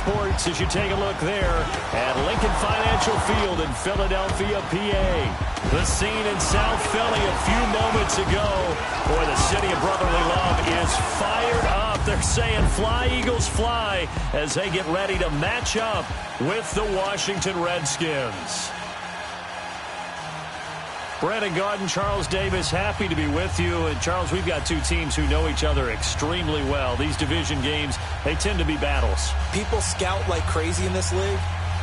sports as you take a look there at Lincoln Financial Field in Philadelphia, PA. The scene in South Philly a few moments ago. Boy, the city of brotherly love is fired up. They're saying fly, Eagles, fly as they get ready to match up with the Washington Redskins. Brandon Garden, Charles Davis, happy to be with you. And, Charles, we've got two teams who know each other extremely well. These division games, they tend to be battles. People scout like crazy in this league,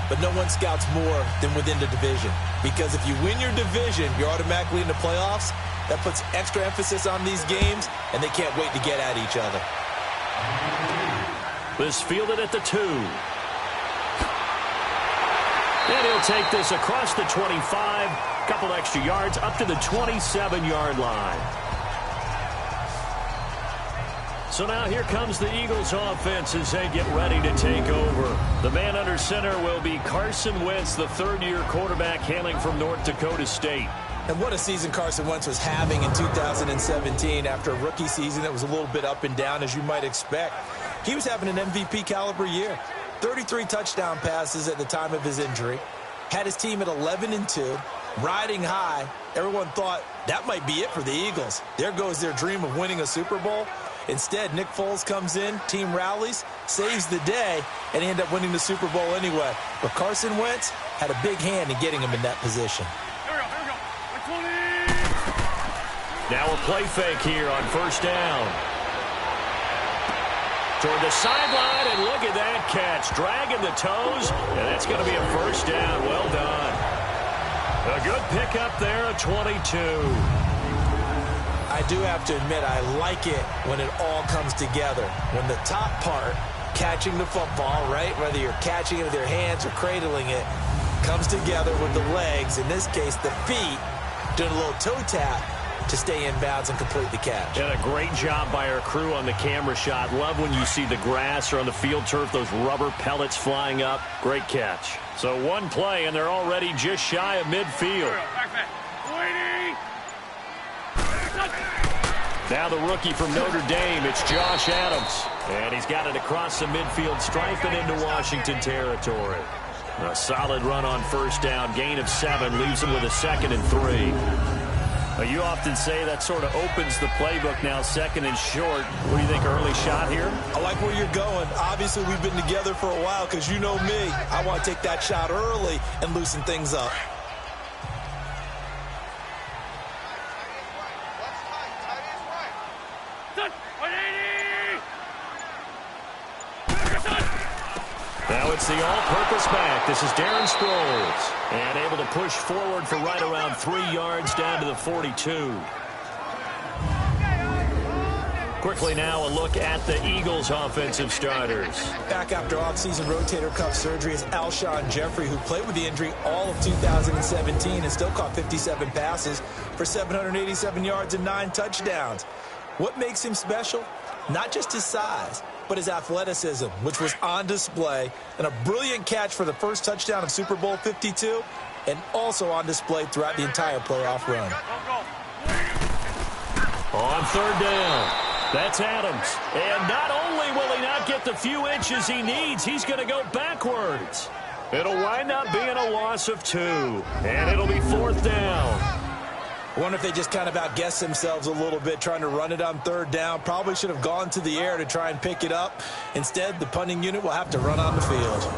but no one scouts more than within the division. Because if you win your division, you're automatically in the playoffs. That puts extra emphasis on these games, and they can't wait to get at each other. This fielded at the 2. And he'll take this across the 25. Couple extra yards up to the 27-yard line. So now here comes the Eagles offense as they get ready to take over. The man under center will be Carson Wentz, the third-year quarterback hailing from North Dakota State. And what a season Carson Wentz was having in 2017 after a rookie season that was a little bit up and down, as you might expect. He was having an MVP caliber year. 33 touchdown passes at the time of his injury. Had his team at 11-2. Riding high. Everyone thought that might be it for the Eagles. There goes their dream of winning a Super Bowl. Instead, Nick Foles comes in, team rallies, saves the day, and they end up winning the Super Bowl anyway. But Carson Wentz had a big hand in getting him in that position. Here we go. Now a play fake here on first down. Toward the sideline, and look at that catch. Dragging the toes, and that's going to be a first down. Well done. A good pickup there at 22. I do have to admit, I like it when it all comes together. When the top part, catching the football, right, whether you're catching it with your hands or cradling it, comes together with the legs, in this case the feet, doing a little toe tap to stay in bounds and complete the catch. And a great job by our crew on the camera shot. Love when you see the grass or on the field turf, those rubber pellets flying up. Great catch. So one play, and they're already just shy of midfield. Now the rookie from Notre Dame, it's Josh Adams. And he's got it across the midfield stripe and into Washington territory. A solid run on first down. Gain of 7 leaves him with a 2nd and 3. You often say that sort of opens the playbook now, 2nd and short. What do you think, early shot here? I like where you're going. Obviously, we've been together for a while because you know me. I want to take that shot early and loosen things up. Now it's the all-purpose back. This is Darren Sproles. And able to push forward for right around 3 yards down to the 42. Quickly now a look at the Eagles' offensive starters. Back after off-season rotator cuff surgery is Alshon Jeffrey, who played with the injury all of 2017 and still caught 57 passes for 787 yards and 9 touchdowns. What makes him special? Not just his size, but his athleticism, which was on display, and a brilliant catch for the first touchdown of Super Bowl 52, and also on display throughout the entire playoff run. On third down, that's Adams. And not only will he not get the few inches he needs, he's going to go backwards. It'll wind up being a loss of 2, and it'll be 4th down. I wonder if they just kind of outguessed themselves a little bit trying to run it on third down. Probably should have gone to the air to try and pick it up. Instead, the punting unit will have to run on the field.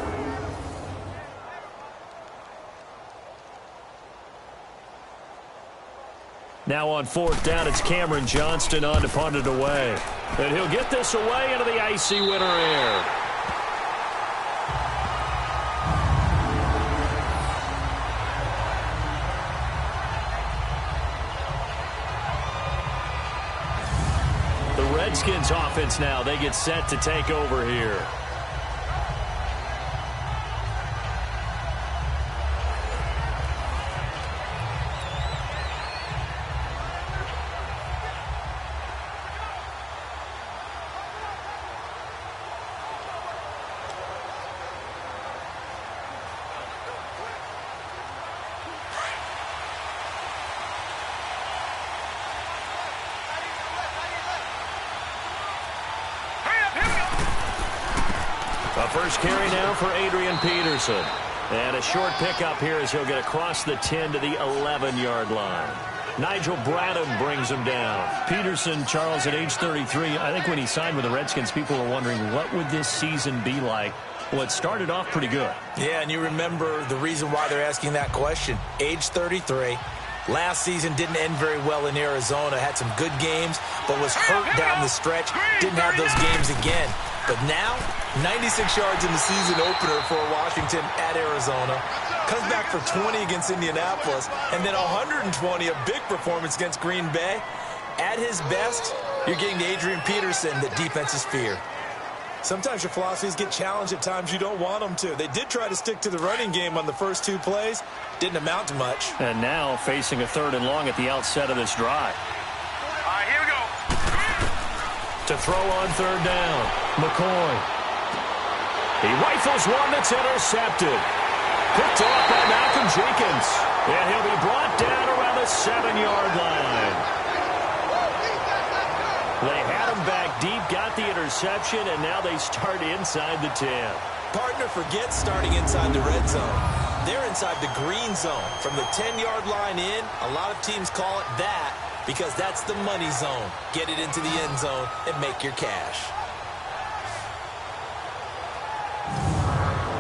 Now on 4th down, it's Cameron Johnston on to punt it away. And he'll get this away into the icy winter air. Redskins offense now. They get set to take over here. First carry now for Adrian Peterson. And a short pickup here as he'll get across the 10 to the 11-yard line. Nigel Bradham brings him down. Peterson, Charles, at age 33, I think when he signed with the Redskins, people were wondering what would this season be like. Well, it started off pretty good. Yeah, and you remember the reason why they're asking that question. Age 33. Last season didn't end very well in Arizona. Had some good games, but was hurt down the stretch. Didn't have those games again. But now, 96 yards in the season opener for Washington at Arizona. Comes back for 20 against Indianapolis. And then 120, a big performance against Green Bay. At his best, you're getting to Adrian Peterson that defenses fear. Sometimes your philosophies get challenged at times you don't want them to. They did try to stick to the running game on the first 2 plays. Didn't amount to much. And now facing a 3rd and long at the outset of this drive. All right, here we go. To throw on 3rd down, McCoy. He rifles one that's intercepted. Picked off by Malcolm Jenkins. And he'll be brought down around the 7-yard line. They had him back deep, got the interception, and now they start inside the 10. Partner forgets starting inside the red zone. They're inside the green zone. From the 10-yard line in, a lot of teams call it that because that's the money zone. Get it into the end zone and make your cash.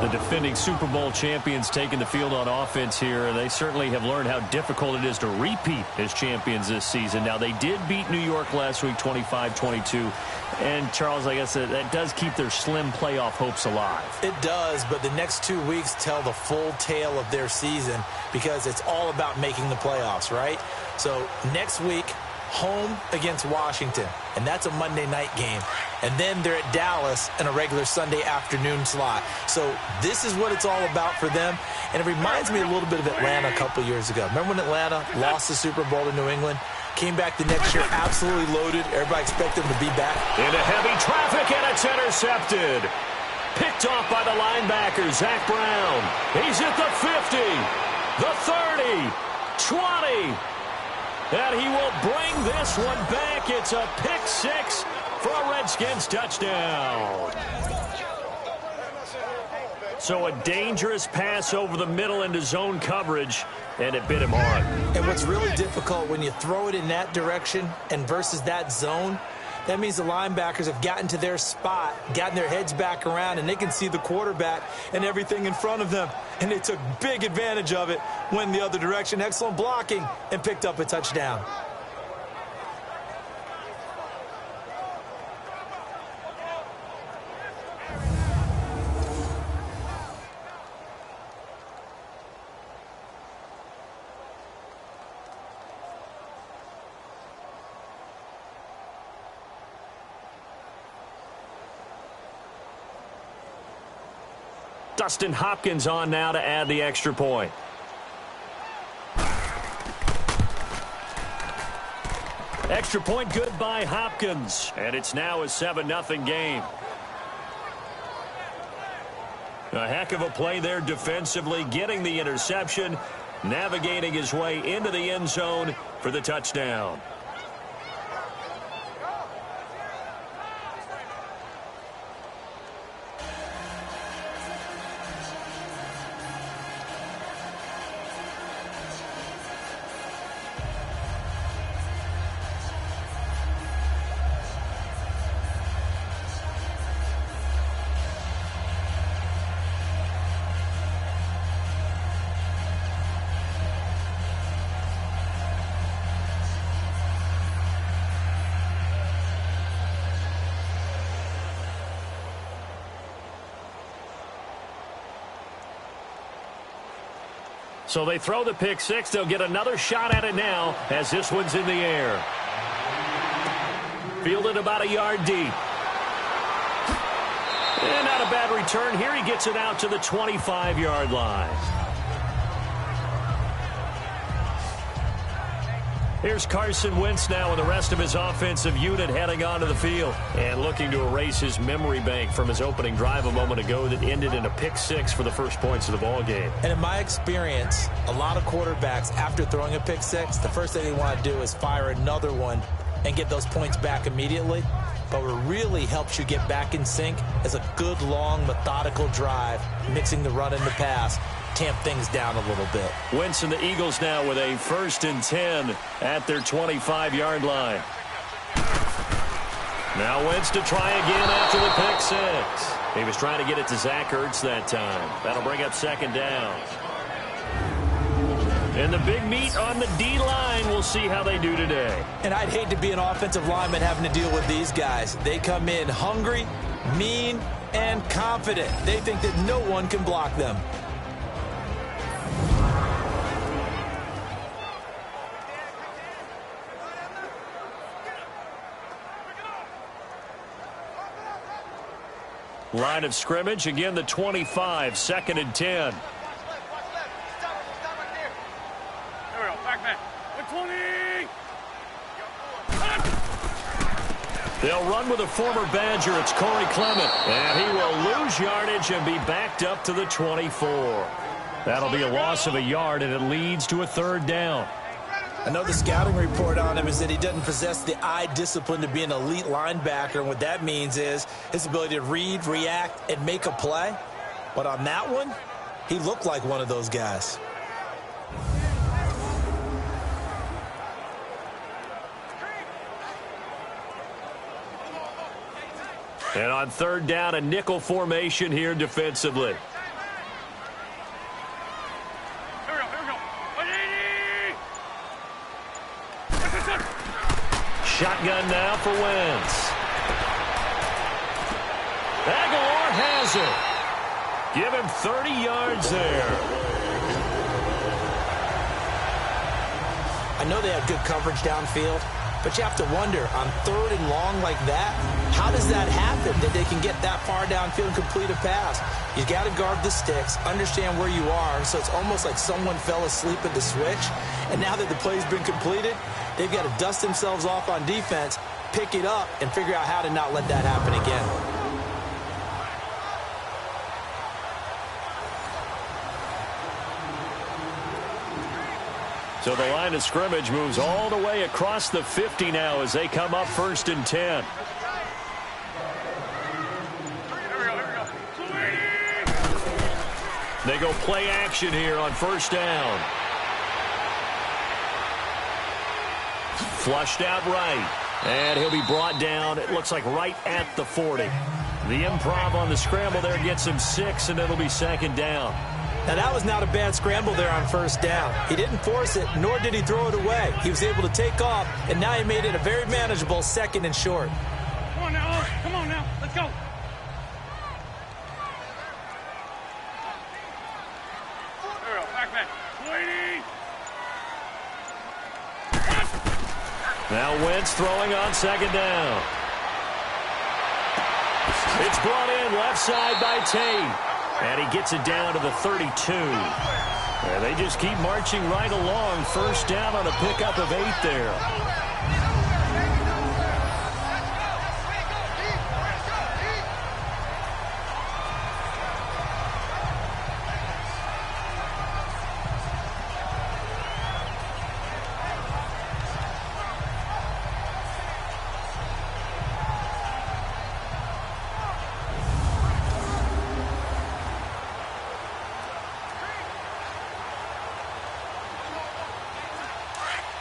The defending Super Bowl champions taking the field on offense here. They certainly have learned how difficult it is to repeat as champions this season. Now, they did beat New York last week 25-22. And, Charles, I guess that does keep their slim playoff hopes alive. It does, but the next 2 weeks tell the full tale of their season because it's all about making the playoffs, right? So, next week, home against Washington, and that's a Monday night game. And then they're at Dallas in a regular Sunday afternoon slot. So this is what it's all about for them. And it reminds me a little bit of Atlanta a couple years ago. Remember when Atlanta lost the Super Bowl to New England? Came back the next year absolutely loaded. Everybody expected them to be back. Into heavy traffic, and it's intercepted. Picked off by the linebacker, Zach Brown. He's at the 50, the 30, 20. And he will bring this one back. It's a pick 6 for a Redskins touchdown. So a dangerous pass over the middle into zone coverage, and it bit him hard. And what's really difficult when you throw it in that direction and versus that zone, that means the linebackers have gotten to their spot, gotten their heads back around, and they can see the quarterback and everything in front of them. And they took big advantage of it, went the other direction. Excellent blocking, and picked up a touchdown. Dustin Hopkins on now to add the extra point. Extra point good by Hopkins. And it's now a 7-0 game. A heck of a play there defensively, getting the interception, navigating his way into the end zone for the touchdown. So they throw the pick 6. They'll get another shot at it now as this one's in the air. Fielded about a yard deep. And not a bad return here. He gets it out to the 25-yard line. Here's Carson Wentz now and the rest of his offensive unit heading onto the field and looking to erase his memory bank from his opening drive a moment ago that ended in a pick 6 for the first points of the ball game. And in my experience, a lot of quarterbacks, after throwing a pick 6, the first thing they want to do is fire another one and get those points back immediately. But what really helps you get back in sync is a good, long, methodical drive, mixing the run and the pass. Tamp things down a little bit. Wentz and the Eagles now with a 1st and 10 at their 25-yard line. Now Wentz to try again after the pick six. He was trying to get it to Zach Ertz that time. That'll bring up 2nd down. And the big meat on the D-line, we'll see how they do today. And I'd hate to be an offensive lineman having to deal with these guys. They come in hungry, mean, and confident. They think that no one can block them. Line of scrimmage, again the 25, 2nd and 10. They'll run with a former Badger. It's Corey Clement. And he will lose yardage and be backed up to the 24. That'll be a loss of a yard, and it leads to a 3rd down. I know the scouting report on him is that he doesn't possess the eye discipline to be an elite linebacker. And what that means is his ability to read, react, and make a play. But on that one, he looked like one of those guys. And on 3rd down, a nickel formation here defensively. Shotgun now for Wentz. Aguilar has it. Give him 30 yards there. I know they have good coverage downfield, but you have to wonder, on 3rd and long like that, how does that happen, that they can get that far downfield and complete a pass? You got to guard the sticks, understand where you are, so it's almost like someone fell asleep at the switch, and now that the play's been completed, they've got to dust themselves off on defense, pick it up, and figure out how to not let that happen again. So the line of scrimmage moves all the way across the 50 now as they come up 1st and 10. They go play action here on 1st down. Flushed out right. And he'll be brought down, it looks like right at the 40. The improv on the scramble there gets him 6, and it'll be 2nd down. Now, that was not a bad scramble there on 1st down. He didn't force it, nor did he throw it away. He was able to take off, and now he made it a very manageable 2nd and short. Come on now, come on now, let's go. Now Wentz throwing on 2nd down. It's brought in left side by Tate. And he gets it down to the 32. And they just keep marching right along. 1st down on a pickup of 8 there.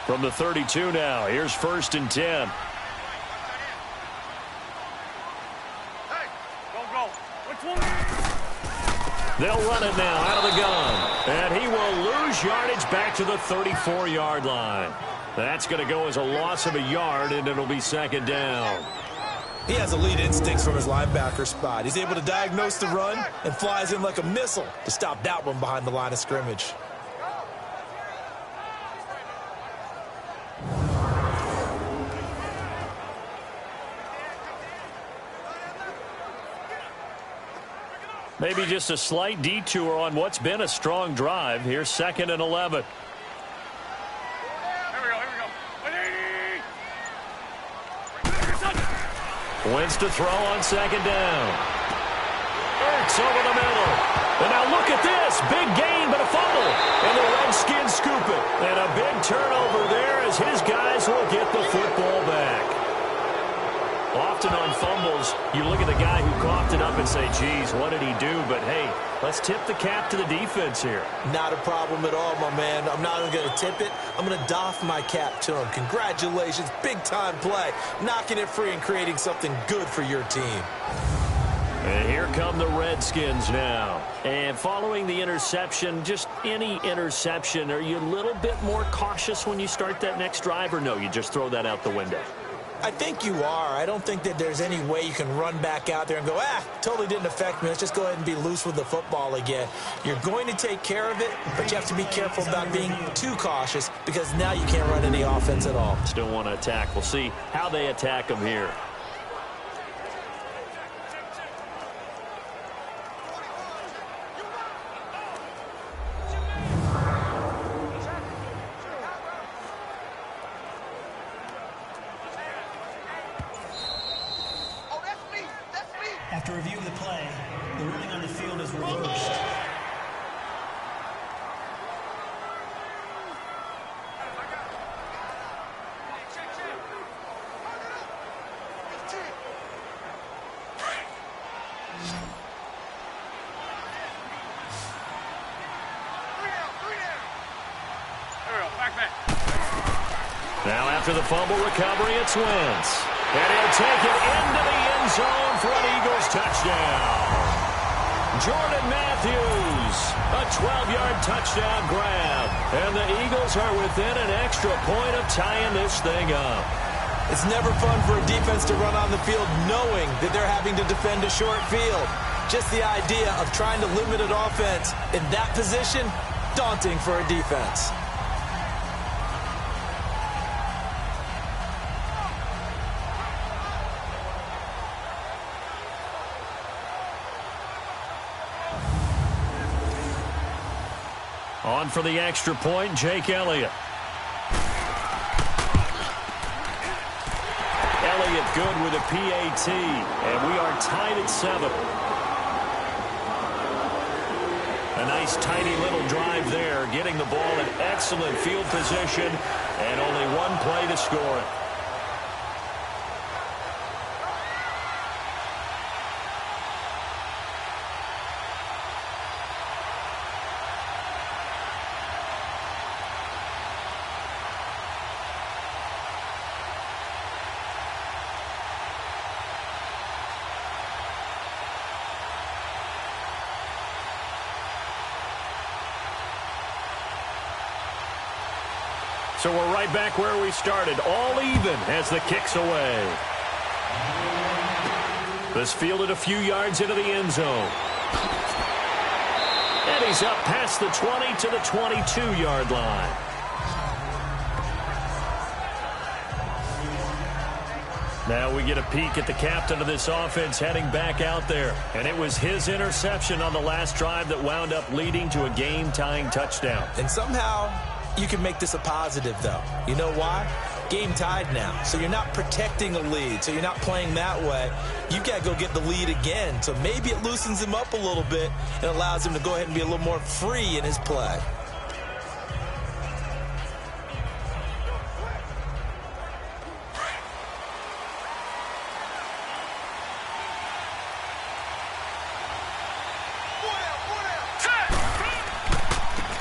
From the 32 now, here's 1st and 10. They'll run it now out of the gun. And he will lose yardage back to the 34-yard line. That's going to go as a loss of a yard, and it'll be 2nd down. He has elite instincts from his linebacker spot. He's able to diagnose the run and flies in like a missile to stop that one behind the line of scrimmage. Maybe just a slight detour on what's been a strong drive. Here's 2nd and 11. Wentz to throw on 2nd down. Ertz over the middle. And now look at this. Big gain, but a fumble. And the Redskins scoop it. And a big turnover there as his guys will get the football back. Off often on fumbles, you look at the guy who coughed it up and say, geez, what did he do? But, hey, let's tip the cap to the defense here. Not a problem at all, my man. I'm not even going to tip it. I'm going to doff my cap to him. Congratulations. Big-time play. Knocking it free and creating something good for your team. And here come the Redskins now. And following the interception, just any interception, are you a little bit more cautious when you start that next drive, or no, you just throw that out the window? I think you are. I don't think that there's any way you can run back out there and go, totally didn't affect me. Let's just go ahead and be loose with the football again. You're going to take care of it, but you have to be careful about being too cautious because now you can't run any offense at all. Still want to attack. We'll see how they attack them here. After review of the play, the ruling on the field is reversed. Now after the fumble recovery, it's Wentz. And he'll take it into the end zone for an Eagles touchdown. Jordan Matthews, a 12-yard touchdown grab. And the Eagles are within an extra point of tying this thing up. It's never fun for a defense to run on the field knowing that they're having to defend a short field. Just the idea of trying to limit an offense in that position, daunting for a defense. On for the extra point, Jake Elliott. Elliott good with a PAT, and we are tied at 7. A nice, tidy little drive there, getting the ball in excellent field position, and only one play to score it. So we're right back where we started, all even as the kick's away. This fielded a few yards into the end zone. And he's up past the 20 to the 22-yard line. Now we get a peek at the captain of this offense heading back out there. And it was his interception on the last drive that wound up leading to a game-tying touchdown. And somehow you can make this a positive, though. You know why? Game tied now, so you're not protecting a lead, so you're not playing that way. You've got to go get the lead again, so maybe it loosens him up a little bit and allows him to go ahead and be a little more free in his play.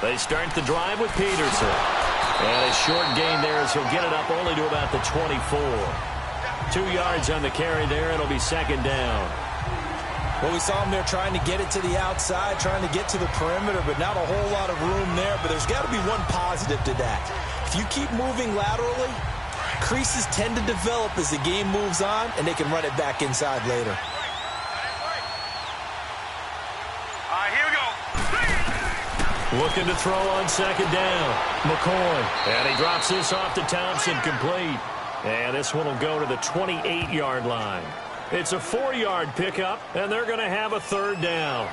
They start the drive with Peterson. And a short gain there as he'll get it up only to about the 24. 2 yards on the carry there. It'll be second down. Well, we saw him there trying to get it to the outside, trying to get to the perimeter, but not a whole lot of room there. But there's got to be one positive to that. If you keep moving laterally, creases tend to develop as the game moves on, and they can run it back inside later. Looking to throw on second down. McCoy. And he drops this off to Thompson, complete. And this one will go to the 28-yard line. It's a 4-yard pickup, and they're going to have a third down.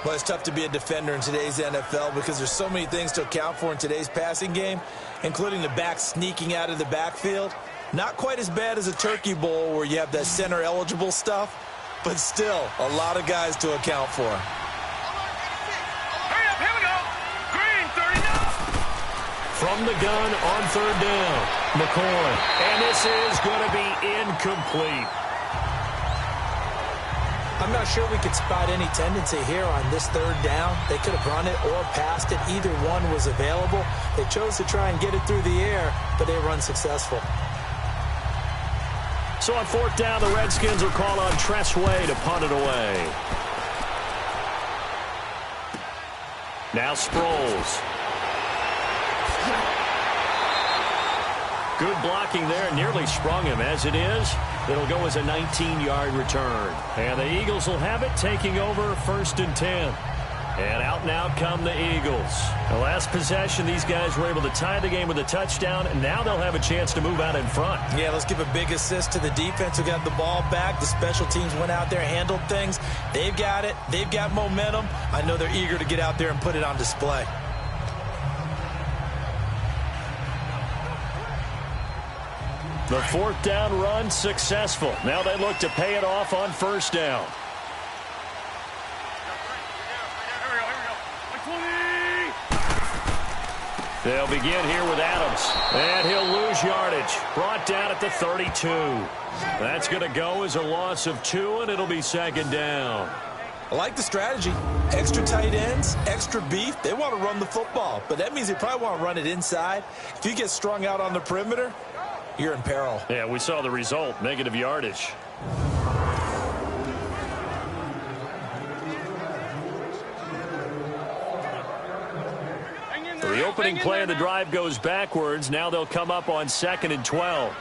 Well, it's tough to be a defender in today's NFL because there's so many things to account for in today's passing game, including the back sneaking out of the backfield. Not quite as bad as a turkey bowl where you have that center-eligible stuff, but still a lot of guys to account for. From the gun on third down, McCoy. And this is going to be incomplete. I'm not sure we could spot any tendency here on this third down. They could have run it or passed it. Either one was available. They chose to try and get it through the air, but they were unsuccessful. So on fourth down, the Redskins will call on Tressway to punt it away. Now Sproles. Good blocking there. Nearly sprung him. As it is, it'll go as a 19-yard return. And the Eagles will have it, taking over 1st and 10. And out now come the Eagles. The last possession, these guys were able to tie the game with a touchdown, and now they'll have a chance to move out in front. Yeah, let's give a big assist to the defense who got the ball back. The special teams went out there, handled things. They've got it. They've got momentum. I know they're eager to get out there and put it on display. The fourth down run successful. Now they look to pay it off on first down. They'll begin here with Adams. And he'll lose yardage. Brought down at the 32. That's going to go as a loss of 2, and it'll be 2nd down. I like the strategy. Extra tight ends, extra beef. They want to run the football, but that means they probably want to run it inside. If you get strung out on the perimeter, you're in peril. Yeah, we saw the result. Negative yardage. So the opening play of the drive goes backwards. Now they'll come up on 2nd and 12.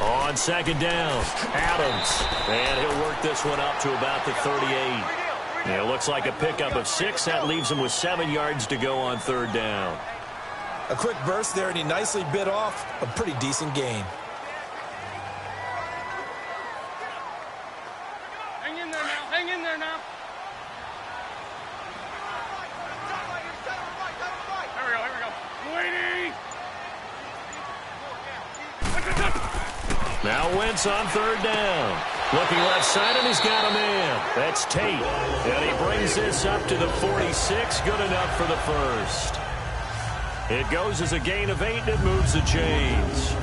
On 2nd down, Adams. And he'll work this one up to about the 38. Yeah, it looks like a pickup of 6. That leaves him with 7 yards to go on 3rd down. A quick burst there, and he nicely bit off a pretty decent gain. Hang in there now. Hang in there now. Here we go. Waiting. Now Wentz on 3rd down. Looking left side, and he's got a man. That's Tate. And he brings this up to the 46. Good enough for the first. It goes as a gain of 8, and it moves the chains.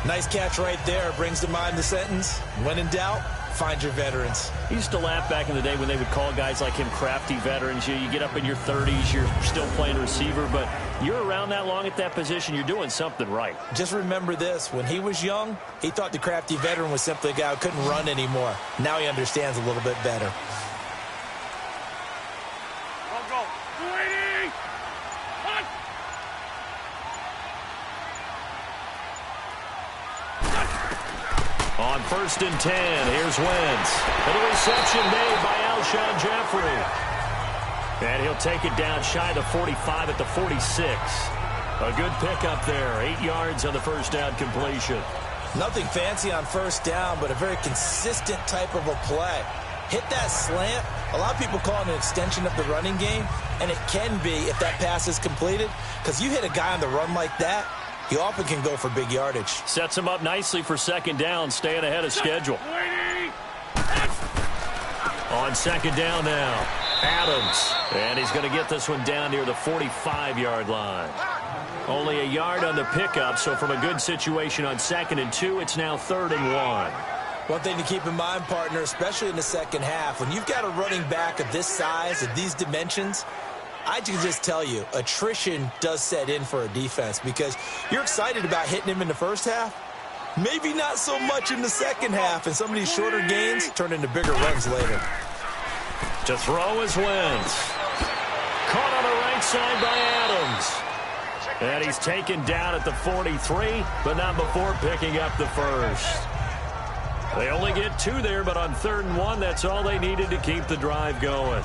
Nice catch right there. Brings to mind the sentence, when in doubt, find your veterans. He used to laugh back in the day when they would call guys like him crafty veterans. You get up in your 30s, you're still playing receiver, but you're around that long at that position, you're doing something right. Just remember this. When he was young, he thought the crafty veteran was simply a guy who couldn't run anymore. Now he understands a little bit better. Go. Waiting. Hot. On 1st and 10, here's Wentz. And a reception made by Alshon Jeffrey. And he'll take it down shy of the 45 at the 46. A good pickup there. 8 yards on the first down completion. Nothing fancy on first down, but a very consistent type of a play. Hit that slant. A lot of people call it an extension of the running game, and it can be if that pass is completed, because you hit a guy on the run like that, you often can go for big yardage. Sets him up nicely for 2nd down, staying ahead of schedule. On 2nd down now, Adams. And he's going to get this one down near the 45-yard line. Only a yard on the pickup, so from a good situation on 2nd and 2, it's now 3rd and 1. One thing to keep in mind, partner, especially in the second half, when you've got a running back of this size, of these dimensions, I can just tell you, attrition does set in for a defense because you're excited about hitting him in the first half. Maybe not so much in the second half, and some of these shorter gains turn into bigger runs later. To throw is Wentz. Caught on the right side by Adams. And he's taken down at the 43, but not before picking up the first. They only get 2 there, but on 3rd and 1, that's all they needed to keep the drive going.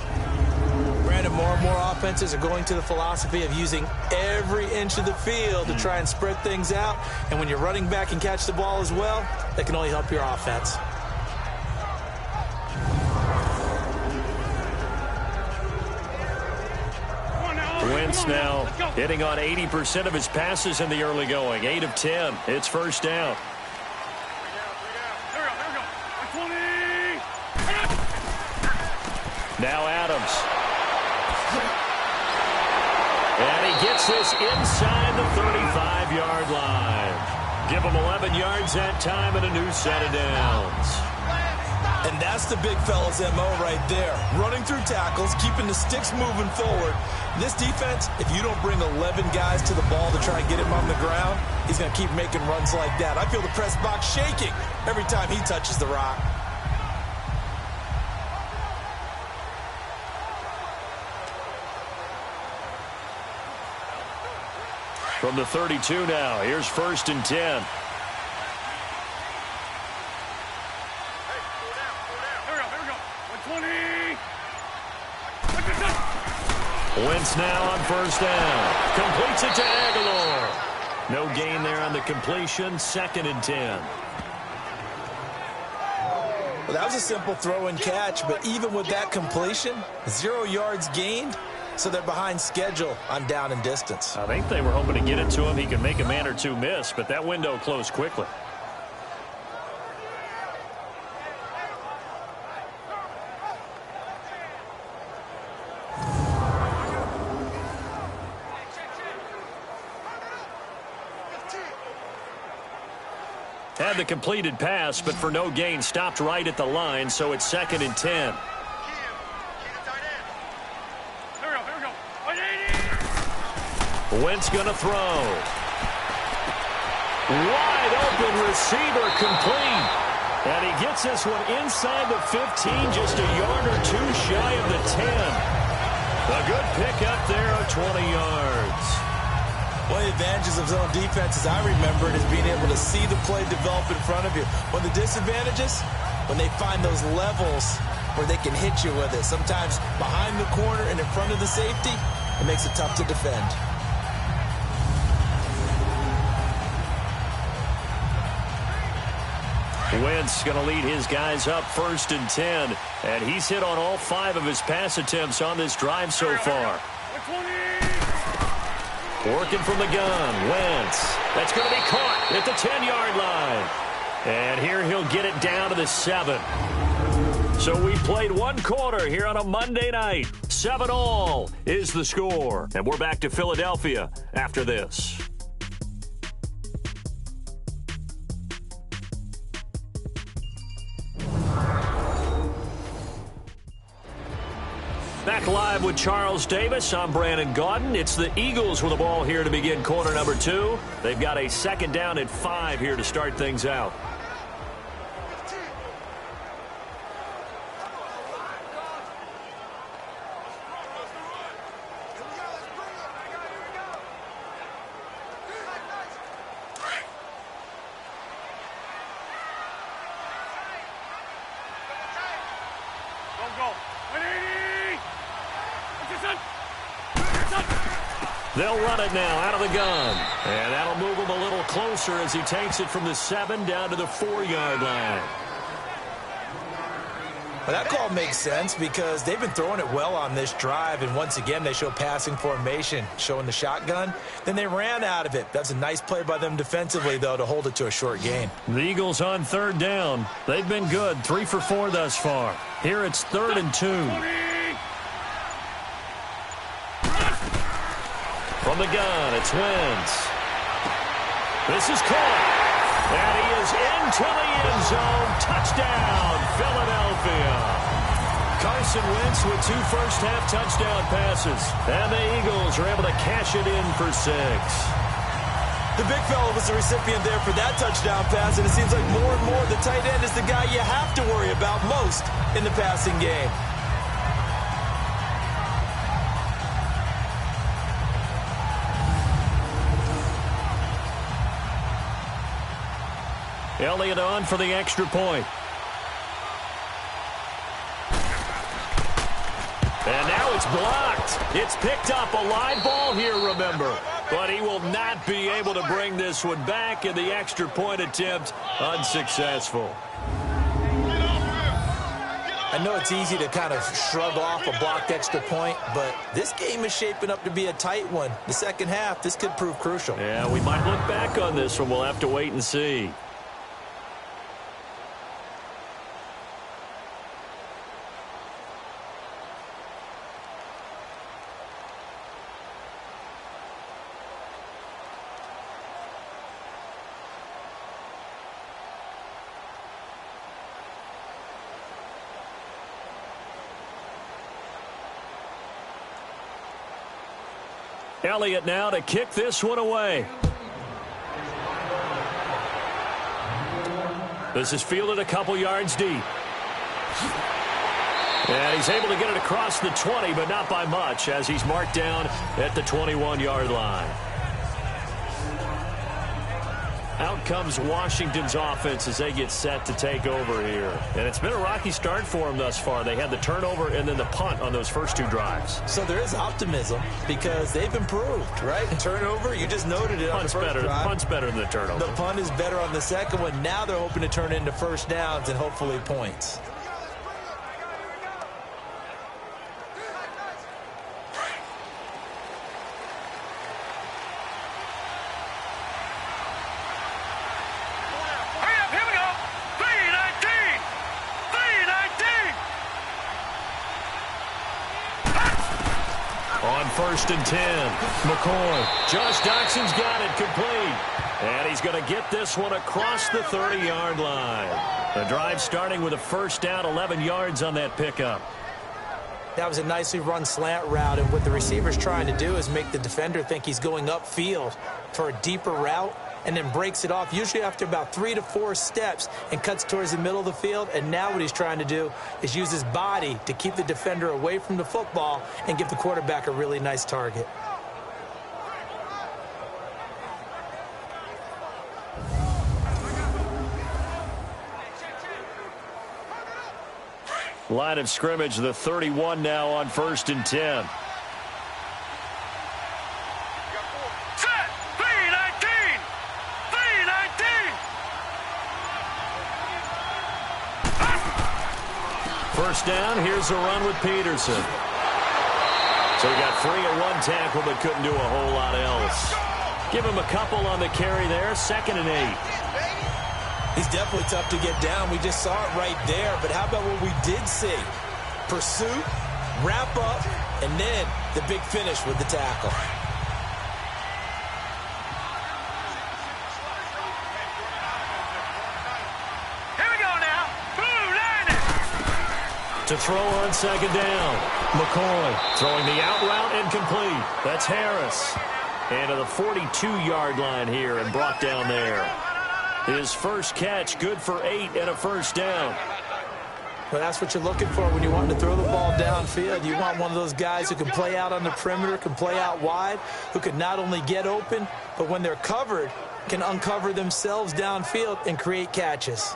Brandon, more and more offenses are going to the philosophy of using every inch of the field to try and spread things out. And when you're running back and catch the ball as well, that can only help your offense. Wentz now hitting on 80% of his passes in the early going. 8 of 10. It's first down. Now Adams. And he gets takes this inside the 35-yard line. Give him 11 yards that time and a new set of downs. And that's the big fella's MO right there. Running through tackles, keeping the sticks moving forward. This defense, if you don't bring 11 guys to the ball to try and get him on the ground, he's going to keep making runs like that. I feel the press box shaking every time he touches the rock. From the 32 now, here's 1st and 10. Wentz now on 1st down. Completes it to Aguilar. No gain there on the completion. 2nd and 10. Well, that was a simple throw and catch, but even with that completion, 0 yards gained, so they're behind schedule on down and distance. I think they were hoping to get it to him. He could make a man or two miss, but that window closed quickly. Had the completed pass, but for no gain, stopped right at the line, so it's 2nd and 10. Wentz going to throw. Wide open receiver complete. And he gets this one inside the 15, just a yard or two shy of the 10. A good pick up there of 20 yards. One of the advantages of zone defense, as I remember it, is being able to see the play develop in front of you. One of the disadvantages, when they find those levels where they can hit you with it. Sometimes behind the corner and in front of the safety, it makes it tough to defend. Wentz going to lead his guys up 1st and 10. And he's hit on all 5 of his pass attempts on this drive so far. Working from the gun, Wentz. That's going to be caught at the 10-yard line. And here he'll get it down to the 7. So we played 1 quarter here on a Monday night. 7-all is the score. And we're back to Philadelphia after this. Back live with Charles Davis. I'm Brandon Gaudin. It's the Eagles with the ball here to begin quarter number 2. They've got a 2nd down at 5 here to start things out. They'll run it now out of the gun. And that'll move him a little closer as he takes it from the 7 down to the 4-yard line. Well, that call makes sense because they've been throwing it well on this drive, and once again they show passing formation, showing the shotgun. Then they ran out of it. That's a nice play by them defensively, though, to hold it to a short gain. The Eagles on 3rd down. They've been good, 3 for 4 thus far. Here it's 3rd and 2. From the gun, it's Wentz. This is caught. And he is into the end zone. Touchdown, Philadelphia. Carson Wentz with 2 first-half touchdown passes. And the Eagles are able to cash it in for 6. The big fella was the recipient there for that touchdown pass, and it seems like more and more the tight end is the guy you have to worry about most in the passing game. Elliott on for the extra point. And now it's blocked. It's picked up. A live ball here, remember. But he will not be able to bring this one back, and the extra point attempt unsuccessful. I know it's easy to kind of shrug off a blocked extra point, but this game is shaping up to be a tight one. The second half, this could prove crucial. Yeah, we might look back on this one. We'll have to wait and see. Elliott now to kick this one away. This is fielded a couple yards deep. And he's able to get it across the 20, but not by much, as he's marked down at the 21-yard line. Out comes Washington's offense as they get set to take over here. And it's been a rocky start for them thus far. They had the turnover and then the punt on those first two drives. So there is optimism because they've improved, right? Turnover, you just noted it on the first drive. Punt's better than the turnover. The punt is better on the second one. Now they're hoping to turn it into first downs and hopefully points. First and 10. McCoy. Josh Doxson's got it complete. And he's going to get this one across the 30-yard line. The drive starting with a first down, 11 yards on that pickup. That was a nicely run slant route, and what the receiver's trying to do is make the defender think he's going upfield for a deeper route, and then breaks it off, usually after about 3 to 4 steps, and cuts towards the middle of the field. And now what he's trying to do is use his body to keep the defender away from the football and give the quarterback a really nice target. Line of scrimmage, the 31 now on first and 10. First down, here's a run with Peterson. So he got free at one tackle but couldn't do a whole lot else. Give him a couple on the carry there, 2nd and 8. He's definitely tough to get down. We just saw it right there. But how about what we did see? Pursuit, wrap up, and then the big finish with the tackle. To throw on 2nd down. McCoy throwing the out route incomplete. That's Harris. And to the 42-yard line here and brought down there. His first catch, good for 8 and a first down. Well, that's what you're looking for when you want to throw the ball downfield. You want one of those guys who can play out on the perimeter, can play out wide, who can not only get open, but when they're covered, can uncover themselves downfield and create catches.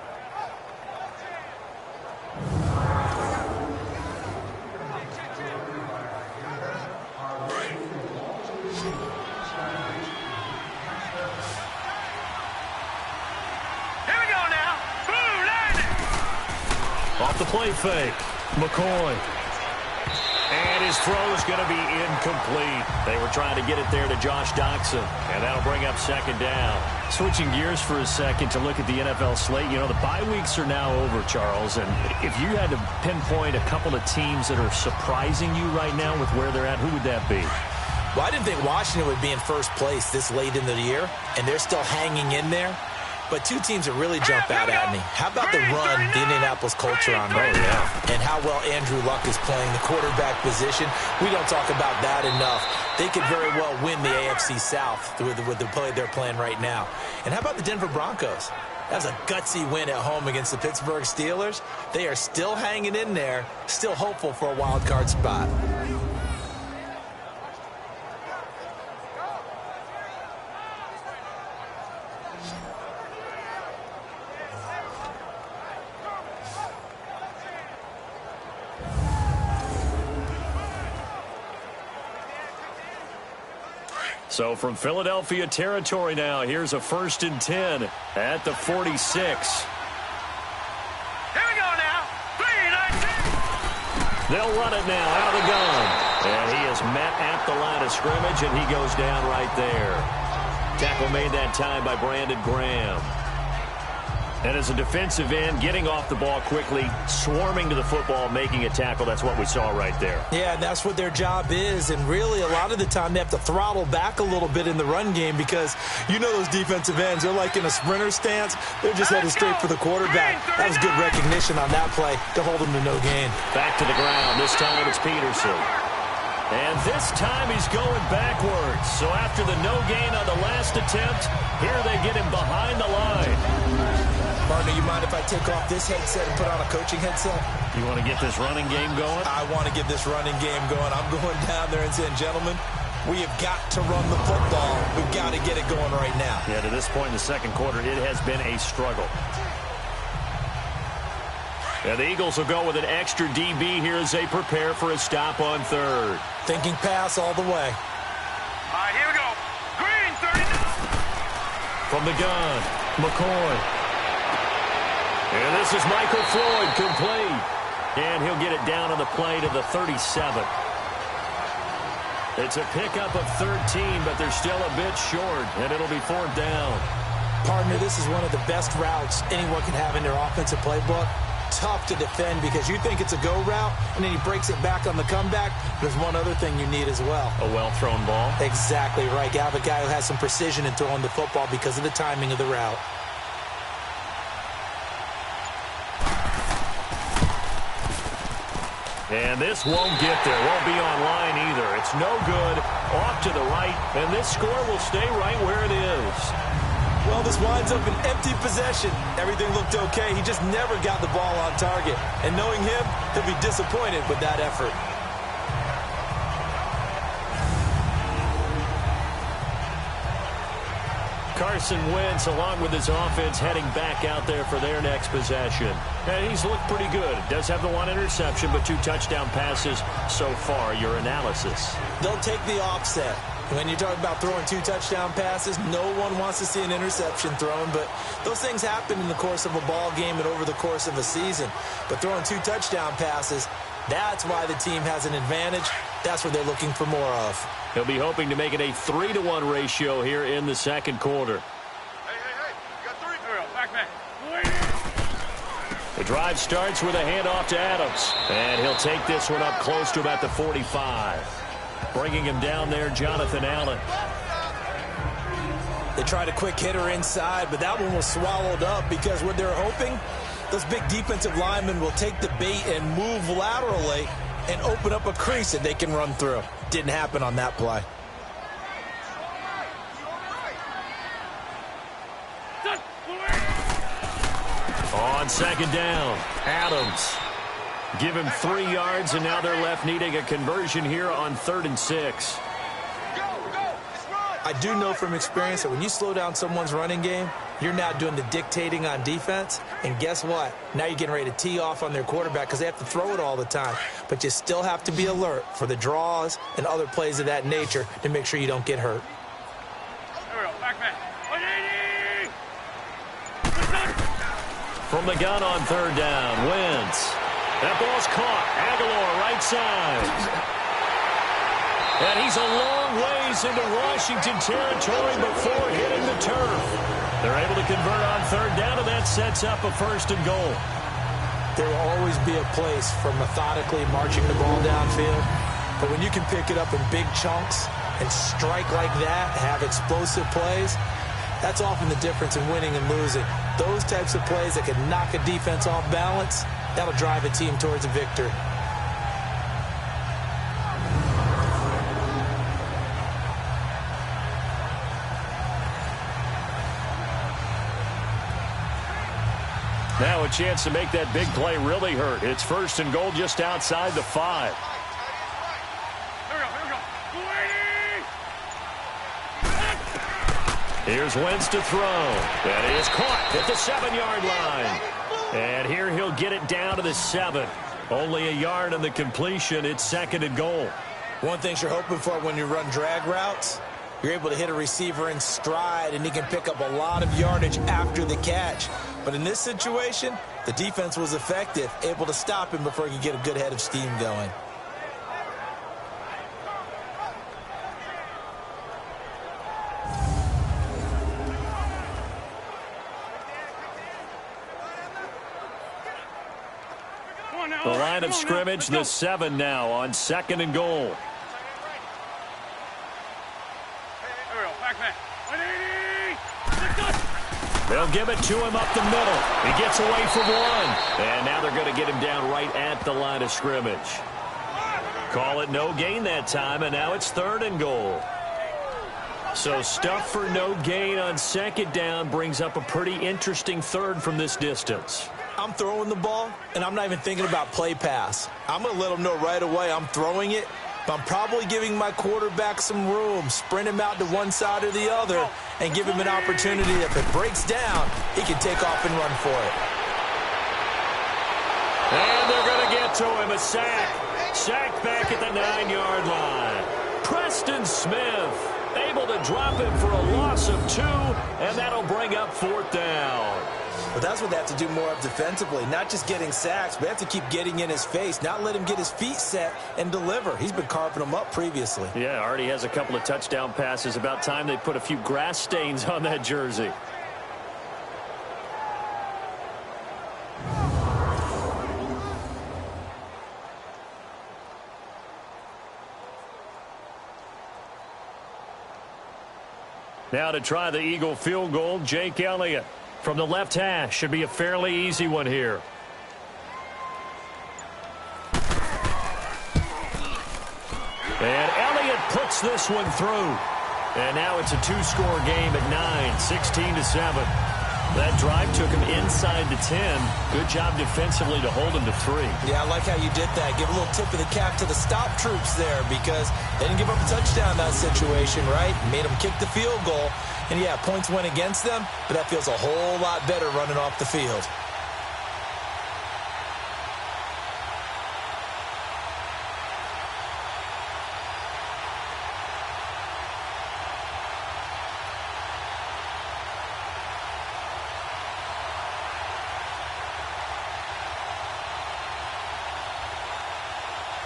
Off the play fake, McCoy. And his throw is going to be incomplete. They were trying to get it there to Josh Doxson, and that'll bring up 2nd down. Switching gears for a second to look at the NFL slate. You know, the bye weeks are now over, Charles, and if you had to pinpoint a couple of teams that are surprising you right now with where they're at, who would that be? Well, I didn't think Washington would be in first place this late in the year, and they're still hanging in there. But two teams that really jump out at me. How about the run the Indianapolis Colts are on right now? And how well Andrew Luck is playing the quarterback position. We don't talk about that enough. They could very well win the AFC South with the play they're playing right now. And how about the Denver Broncos? That was a gutsy win at home against the Pittsburgh Steelers. They are still hanging in there, still hopeful for a wild card spot. So from Philadelphia territory now, here's a 1st and 10 at the 46. Here we go now. 3-19. They'll run it now out of the gun. And he is met at the line of scrimmage, and he goes down right there. Tackle made that time by Brandon Graham. And as a defensive end, getting off the ball quickly, swarming to the football, making a tackle, that's what we saw right there. Yeah, that's what their job is. And really, a lot of the time, they have to throttle back a little bit in the run game because you know those defensive ends, they're like in a sprinter stance. They're just headed straight for the quarterback. That was good recognition on that play to hold them to no gain. Back to the ground. This time it's Peterson. And this time he's going backwards. So after the no gain on the last attempt, here they get him behind the line. Partner, you mind if I take off this headset and put on a coaching headset? You want to get this running game going? I want to get this running game going. I'm going down there and saying, gentlemen, we have got to run the football. We've got to get it going right now. Yeah, to this point in the second quarter, it has been a struggle. And the Eagles will go with an extra DB here as they prepare for a stop on third. Thinking pass all the way. All right, here we go. Green, 30. From the gun, McCoy. And this is Michael Floyd, complete. And he'll get it down on the play to the 37. It's a pickup of 13, but they're still a bit short, and it'll be fourth down. Partner, this is one of the best routes anyone can have in their offensive playbook. Tough to defend because you think it's a go route, and then he breaks it back on the comeback. There's one other thing you need as well. A well-thrown ball. Exactly right. You have a guy who has some precision in throwing the football because of the timing of the route. And this won't get there. Won't be online either. It's no good. Off to the right, and this score will stay right where it is. Well, this winds up an empty possession. Everything looked okay. He just never got the ball on target. And knowing him, he'll be disappointed with that effort. Carson Wentz, along with his offense, heading back out there for their next possession. And he's looked pretty good. Does have the one interception, but 2 touchdown passes so far. Your analysis? They'll take the offset. When you talk about throwing 2 touchdown passes, no one wants to see an interception thrown, but those things happen in the course of a ball game and over the course of a season. But throwing 2 touchdown passes, that's why the team has an advantage. That's what they're looking for more of. He'll be hoping to make it a 3-to-1 ratio here in the second quarter. Hey, you got 3. Here we go, back. Waiting. The drive starts with a handoff to Adams, and he'll take this one up close to about the 45. Bringing him down there, Jonathan Allen. They tried a quick hitter inside, but that one was swallowed up because what they're hoping, those big defensive linemen will take the bait and move laterally and open up a crease that they can run through. Didn't happen on that play. On second down, Adams. Give him 3 yards, and now they're left needing a conversion here on 3rd and 6. I do know from experience that when you slow down someone's running game, you're now doing the dictating on defense. And guess what? Now you're getting ready to tee off on their quarterback because they have to throw it all the time. But you still have to be alert for the draws and other plays of that nature to make sure you don't get hurt. Here we go, back. 180. From the gun on 3rd down, Wentz. That ball's caught. Aguilar right side. And he's a long ways into Washington territory before hitting the turf. They're able to convert on 3rd down, and that sets up a 1st and goal. There will always be a place for methodically marching the ball downfield. But when you can pick it up in big chunks and strike like that, have explosive plays, that's often the difference in winning and losing. Those types of plays that can knock a defense off balance, that'll drive a team towards a victory. Now a chance to make that big play really hurt. It's 1st and goal just outside the 5. Here we go. Waiting. Here's Wentz to throw. That is caught at the 7-yard line. And here he'll get it down to the 7. Only a yard on the completion. It's 2nd and goal. One thing you're hoping for when you run drag routes, you're able to hit a receiver in stride, and he can pick up a lot of yardage after the catch. But in this situation, the defense was effective, able to stop him before he could get a good head of steam going. The line of scrimmage, the 7 now on 2nd and goal. They'll give it to him up the middle. He gets away from one. And now they're going to get him down right at the line of scrimmage. Call it no gain that time, and now it's 3rd and goal. So stuff for no gain on 2nd down brings up a pretty interesting 3rd from this distance. I'm throwing the ball, and I'm not even thinking about play pass. I'm going to let them know right away I'm throwing it, but I'm probably giving my quarterback some room, sprint him out to one side or the other, and give him an opportunity. If it breaks down, he can take off and run for it. And they're going to get to him, a sack. Sacked back at the 9-yard line. Preston Smith able to drop him for a loss of 2, and that'll bring up 4th down. But that's what they have to do more of defensively, not just getting sacks, but they have to keep getting in his face, not let him get his feet set and deliver. He's been carving them up previously. Yeah, already has a couple of touchdown passes. About time they put a few grass stains on that jersey. Now to try the Eagle field goal, Jake Elliott from the left hash. Should be a fairly easy one here. And Elliott puts this one through. And now it's a 2-score game at 9, 16-7. That drive took him inside the 10. Good job defensively to hold him to 3. Yeah, I like how you did that. Give a little tip of the cap to the stop troops there because they didn't give up a touchdown in that situation, right? Made them kick the field goal. And, yeah, points went against them, but that feels a whole lot better running off the field.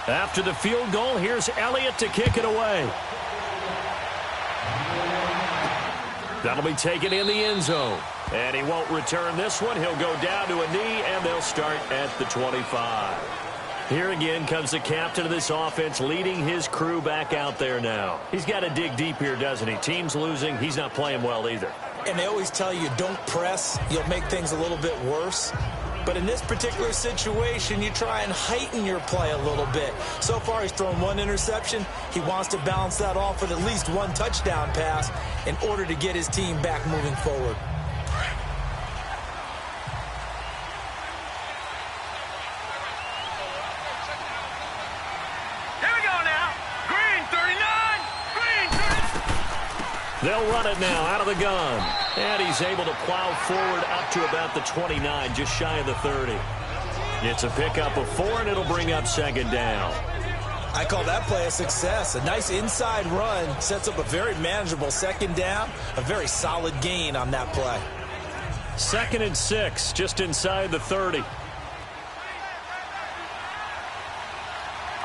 After the field goal, here's Elliott to kick it away. That'll be taken in the end zone. And he won't return this one. He'll go down to a knee, and they'll start at the 25. Here again comes the captain of this offense leading his crew back out there now. He's got to dig deep here, doesn't he? Team's losing. He's not playing well either. And they always tell you, don't press. You'll make things a little bit worse. But in this particular situation, you try and heighten your play a little bit. So far, he's thrown 1 interception. He wants to balance that off with at least 1 touchdown pass in order to get his team back moving forward. Here we go now. Green 39. Green 39. They'll run it now out of the gun. And he's able to plow forward up to about the 29, just shy of the 30. It's a pickup of 4, and it'll bring up 2nd down. I call that play a success. A nice inside run sets up a very manageable 2nd down, a very solid gain on that play. 2nd and 6, just inside the 30. All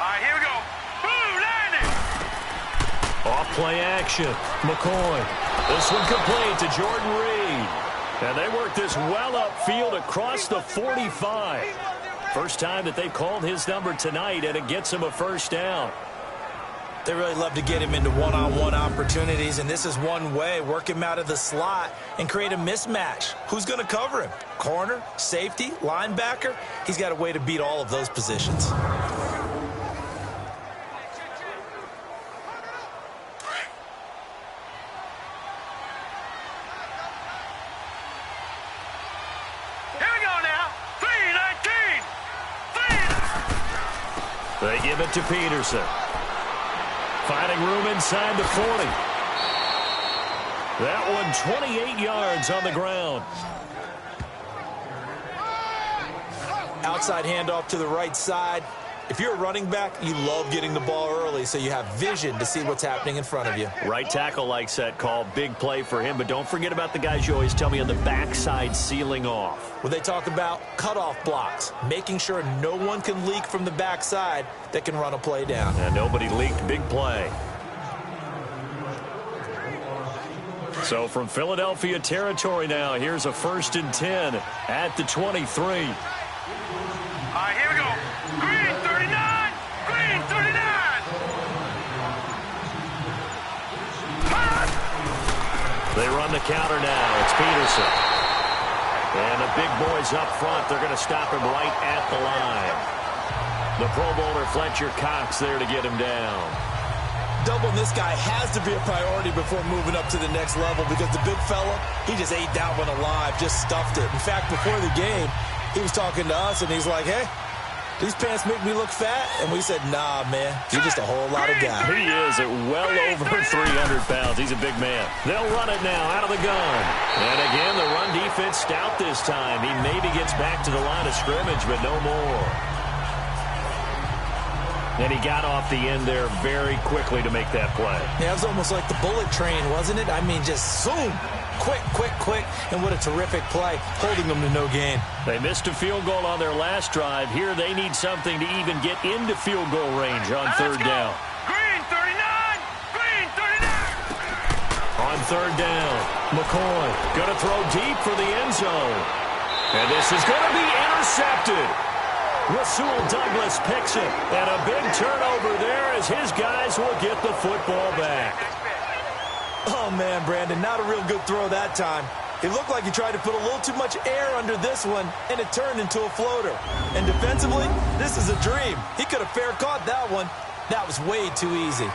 right, here we go. Boom, landing. Off play action. McCoy. This one complete to Jordan Reed. And they work this well upfield across the 45. First time that they've called his number tonight, and it gets him a 1st down. They really love to get him into one-on-one opportunities, and this is one way. Work him out of the slot and create a mismatch. Who's going to cover him? Corner, safety, linebacker? He's got a way to beat all of those positions. They give it to Peterson. Finding room inside the 40. That one 28 yards on the ground. Outside handoff to the right side. If you're a running back, you love getting the ball early so you have vision to see what's happening in front of you. Right tackle likes that call. Big play for him, but don't forget about the guys you always tell me on the backside sealing off. Well, they talk about cutoff blocks, making sure no one can leak from the backside that can run a play down. And nobody leaked. Big play. So from Philadelphia territory now, here's a 1st and 10 at the 23. All right, here we go. Green 39. Green 39. They run the counter now. It's Peterson. And the big boys up front, they're going to stop him right at the line. The Pro Bowler Fletcher Cox there to get him down. Doubling this guy has to be a priority before moving up to the next level because the big fella, he just ate that one alive, just stuffed it. In fact, before the game, he was talking to us, and he's like, hey, these pants make me look fat? And we said, nah, man, you're just a whole lot of guy. He is at well over 300 pounds. He's a big man. They'll run it now out of the gun. And again, the run defense stout this time. He maybe gets back to the line of scrimmage, but no more. And he got off the end there very quickly to make that play. Yeah, it was almost like the bullet train, wasn't it? I mean, just zoom. Quick, quick, quick. And what a terrific play, holding them to no gain. They missed a field goal on their last drive. Here they need something to even get into field goal range on third down. Green 39! Green 39! On third down, McCoy going to throw deep for the end zone. And this is going to be intercepted. Rasul Douglas picks it, and a big turnover there as his guys will get the football back. Oh, man, Brandon, not a real good throw that time. It looked like he tried to put a little too much air under this one, and it turned into a floater. And defensively, this is a dream. He could have fair caught that one. That was way too easy.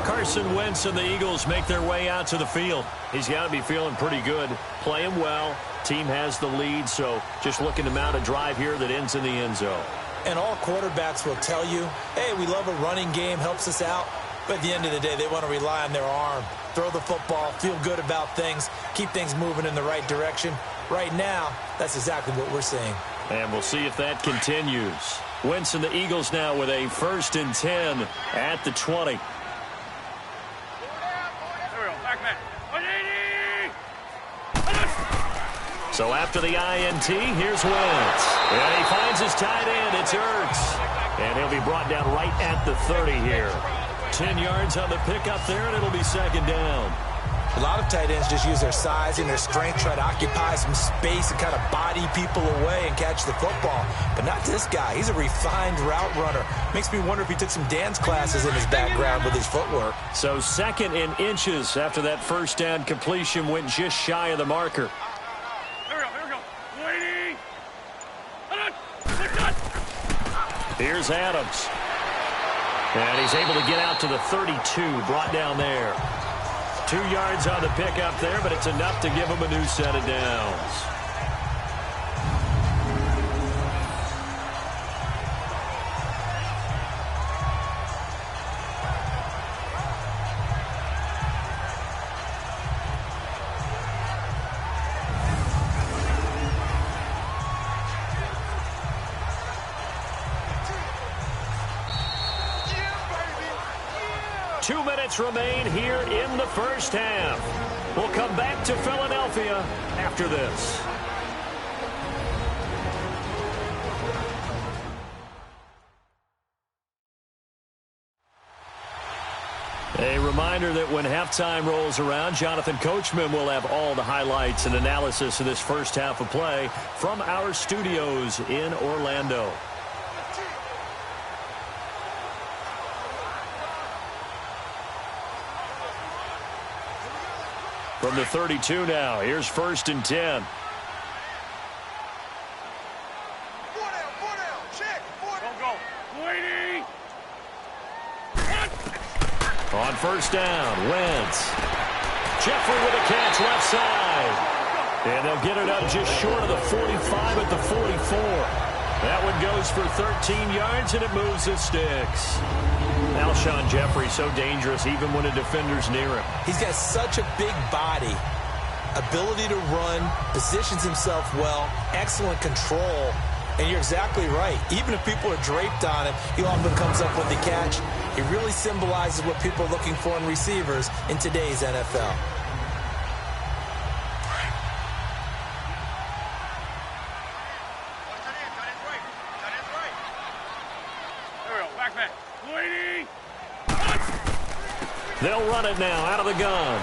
Carson Wentz and the Eagles make their way out to the field. He's got to be feeling pretty good, playing well. Team has the lead, so just looking to mount a drive here that ends in the end zone. And all quarterbacks will tell you, hey, we love a running game, helps us out. But at the end of the day, they want to rely on their arm. Throw the football, feel good about things, keep things moving in the right direction. Right now, that's exactly what we're seeing. And we'll see if that continues. Wentz and the Eagles now with a 1st and 10 at the 20. So after the INT, here's Wentz. And he finds his tight end. It's Ertz. And he'll be brought down right at the 30 here. 10 yards on the pickup there, and it'll be 2nd down. A lot of tight ends just use their size and their strength, try to occupy some space and kind of body people away and catch the football. But not this guy. He's a refined route runner. Makes me wonder if he took some dance classes in his background with his footwork. So 2nd and inches after that 1st down completion went just shy of the marker. Here's Adams. And he's able to get out to the 32, brought down there. 2 yards on the pickup there, but it's enough to give him a new set of downs. Remain here in the 1st half. We'll come back to Philadelphia after this. A reminder that when halftime rolls around, Jonathan Coachman will have all the highlights and analysis of this 1st half of play from our studios in Orlando. From the 32 now, here's 1st and 10. On 1st down, Wentz. Jeffrey with a catch left side. And they'll get it up just short of the 45 at the 44. That one goes for 13 yards, and it moves the sticks. Alshon Jeffrey so dangerous even when a defender's near him. He's got such a big body, ability to run, positions himself well, excellent control. And you're exactly right. Even if people are draped on him, he often comes up with the catch. He really symbolizes what people are looking for in receivers in today's NFL. They'll run it now out of the gun.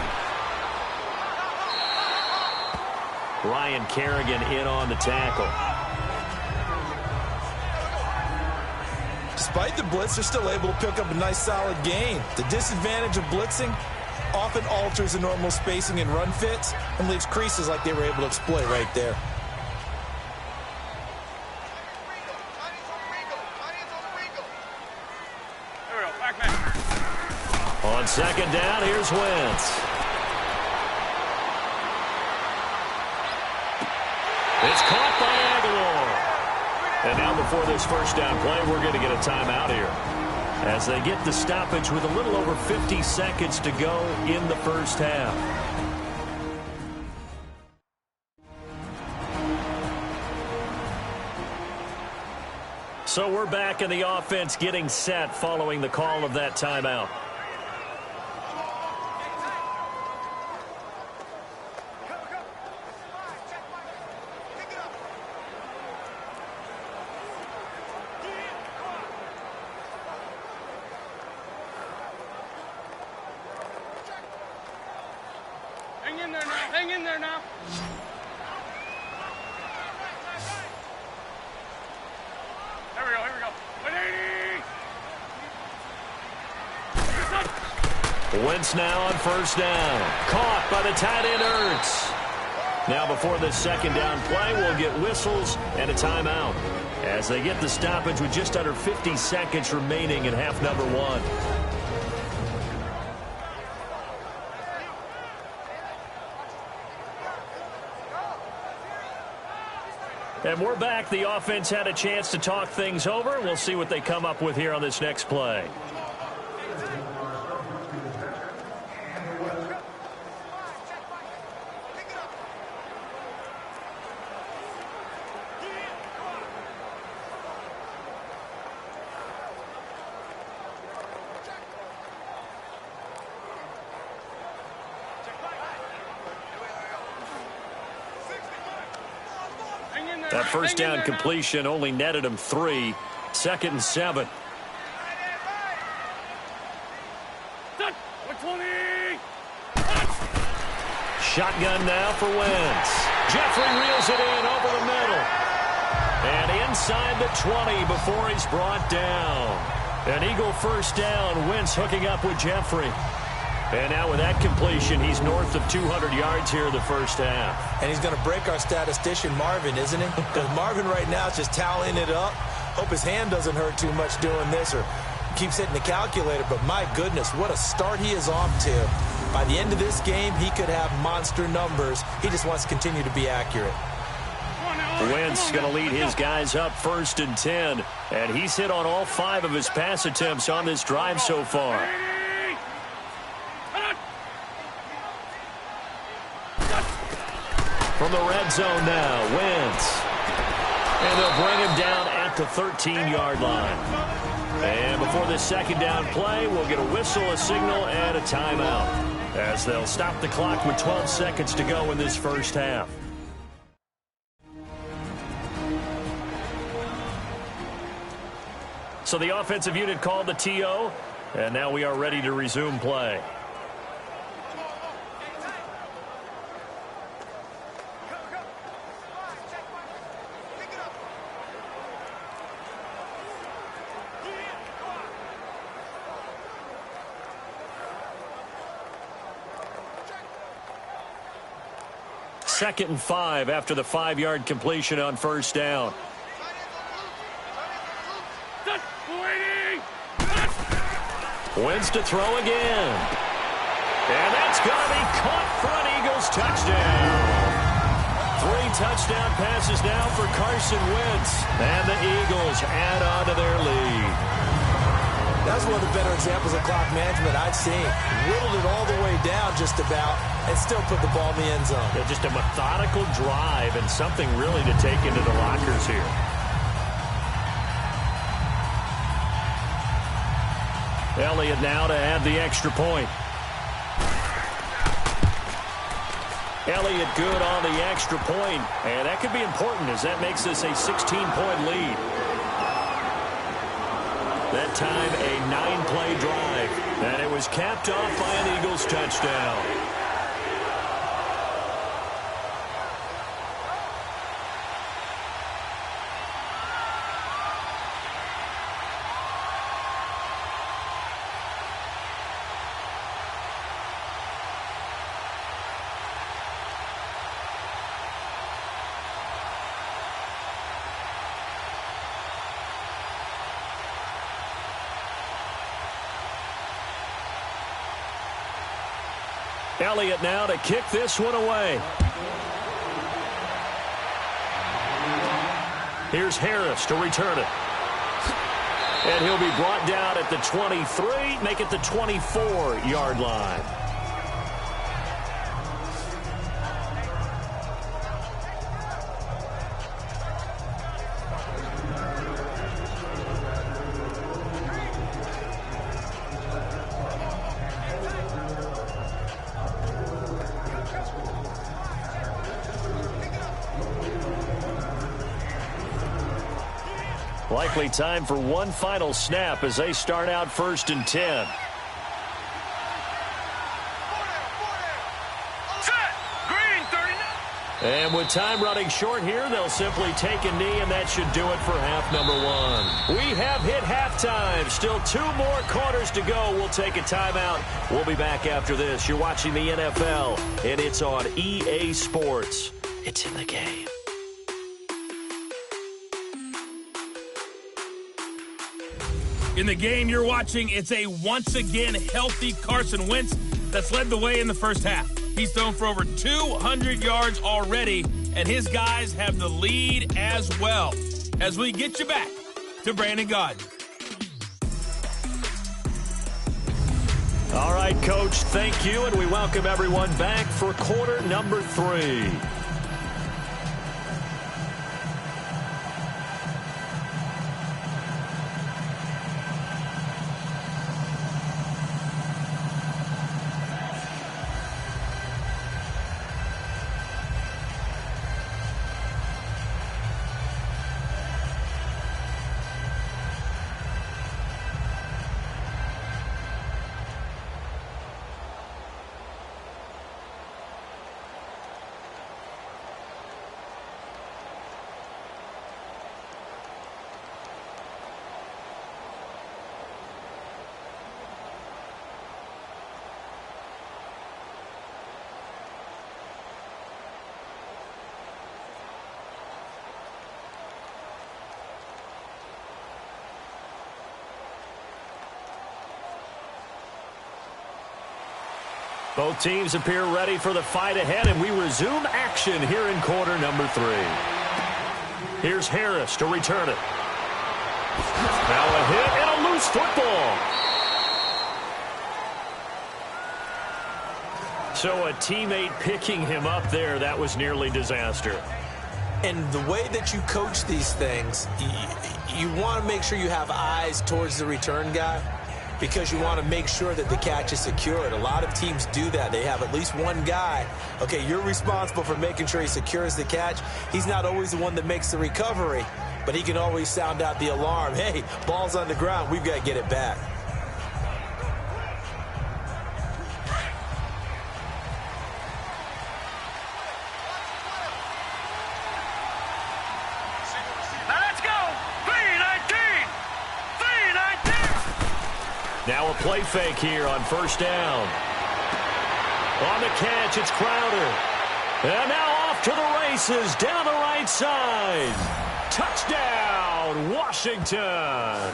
Ryan Kerrigan in on the tackle. Despite the blitz, they're still able to pick up a nice solid gain. The disadvantage of blitzing, often alters the normal spacing and run fits and leaves creases like they were able to exploit right there. On second down, here's Wentz. It's caught by Aguilar. And now before this first down play, we're going to get a timeout here, as they get the stoppage with a little over 50 seconds to go in the first half. So we're back in the offense getting set following the call of that timeout. Hang in there now. Here we go. 180. Wentz now on first down. Caught by the tight end Ertz. Now before this second down play, we'll get whistles and a timeout, as they get the stoppage with just under 50 seconds remaining in half number one. And we're back. The offense had a chance to talk things over. We'll see what they come up with here on this next play. That first down completion only netted him 3. 2nd and 7. Shotgun now for Wentz. Jeffrey reels it in over the middle. And inside the 20 before he's brought down. An Eagle first down. Wentz hooking up with Jeffrey. And now with that completion, he's north of 200 yards here in the first half. And he's going to break our statistician, Marvin, isn't he? Because Marvin right now is just tallying it up. Hope his hand doesn't hurt too much doing this or keeps hitting the calculator. But my goodness, what a start he is off to. By the end of this game, he could have monster numbers. He just wants to continue to be accurate. Wentz going to lead his guys up 1st and 10. And he's hit on all 5 of his pass attempts on this drive so far. From the red zone now, Wentz. And they'll bring him down at the 13-yard line. And before this second down play, we'll get a whistle, a signal, and a timeout, as they'll stop the clock with 12 seconds to go in this first half. So the offensive unit called the TO, and now we are ready to resume play. Second and 5 after the 5-yard completion on first down. Wentz to throw again. And that's going to be caught for an Eagles touchdown. 3 touchdown passes now for Carson Wentz. And the Eagles add on to their lead. That's one of the better examples of clock management I've seen. Whittled it all the way down just about and still put the ball in the end zone. Yeah, just a methodical drive and something really to take into the lockers here. Elliott now to add the extra point. Elliott good on the extra point, and that could be important as that makes this a 16-point lead. That time a 9-play drive, and it was capped off by an Eagles touchdown. Elliott now to kick this one away. Here's Harris to return it. And he'll be brought down at the 23, make it the 24-yard line. Likely time for one final snap as they start out 1st and 10. Set. Green, 39. And with time running short here, they'll simply take a knee, and that should do it for half number 1. We have hit halftime. Still 2 more quarters to go. We'll take a timeout. We'll be back after this. You're watching the NFL, and it's on EA Sports. It's in the game. In the game you're watching, it's a once-again healthy Carson Wentz that's led the way in the first half. He's thrown for over 200 yards already, and his guys have the lead as well. As we get you back to Brandon Gaudin. All right, Coach, thank you, and we welcome everyone back for quarter number 3. Both teams appear ready for the fight ahead, and we resume action here in quarter number 3. Here's Harris to return it. Now a hit and a loose football. So a teammate picking him up there, that was nearly disaster. And the way that you coach these things, you want to make sure you have eyes towards the return guy, because you want to make sure that the catch is secured. A lot of teams do that. They have at least one guy. Okay, you're responsible for making sure he secures the catch. He's not always the one that makes the recovery, but he can always sound out the alarm. Hey, ball's on the ground. We've got to get it back. Now a play fake here on first down. On the catch, it's Crowder. And now off to the races down the right side. Touchdown, Washington.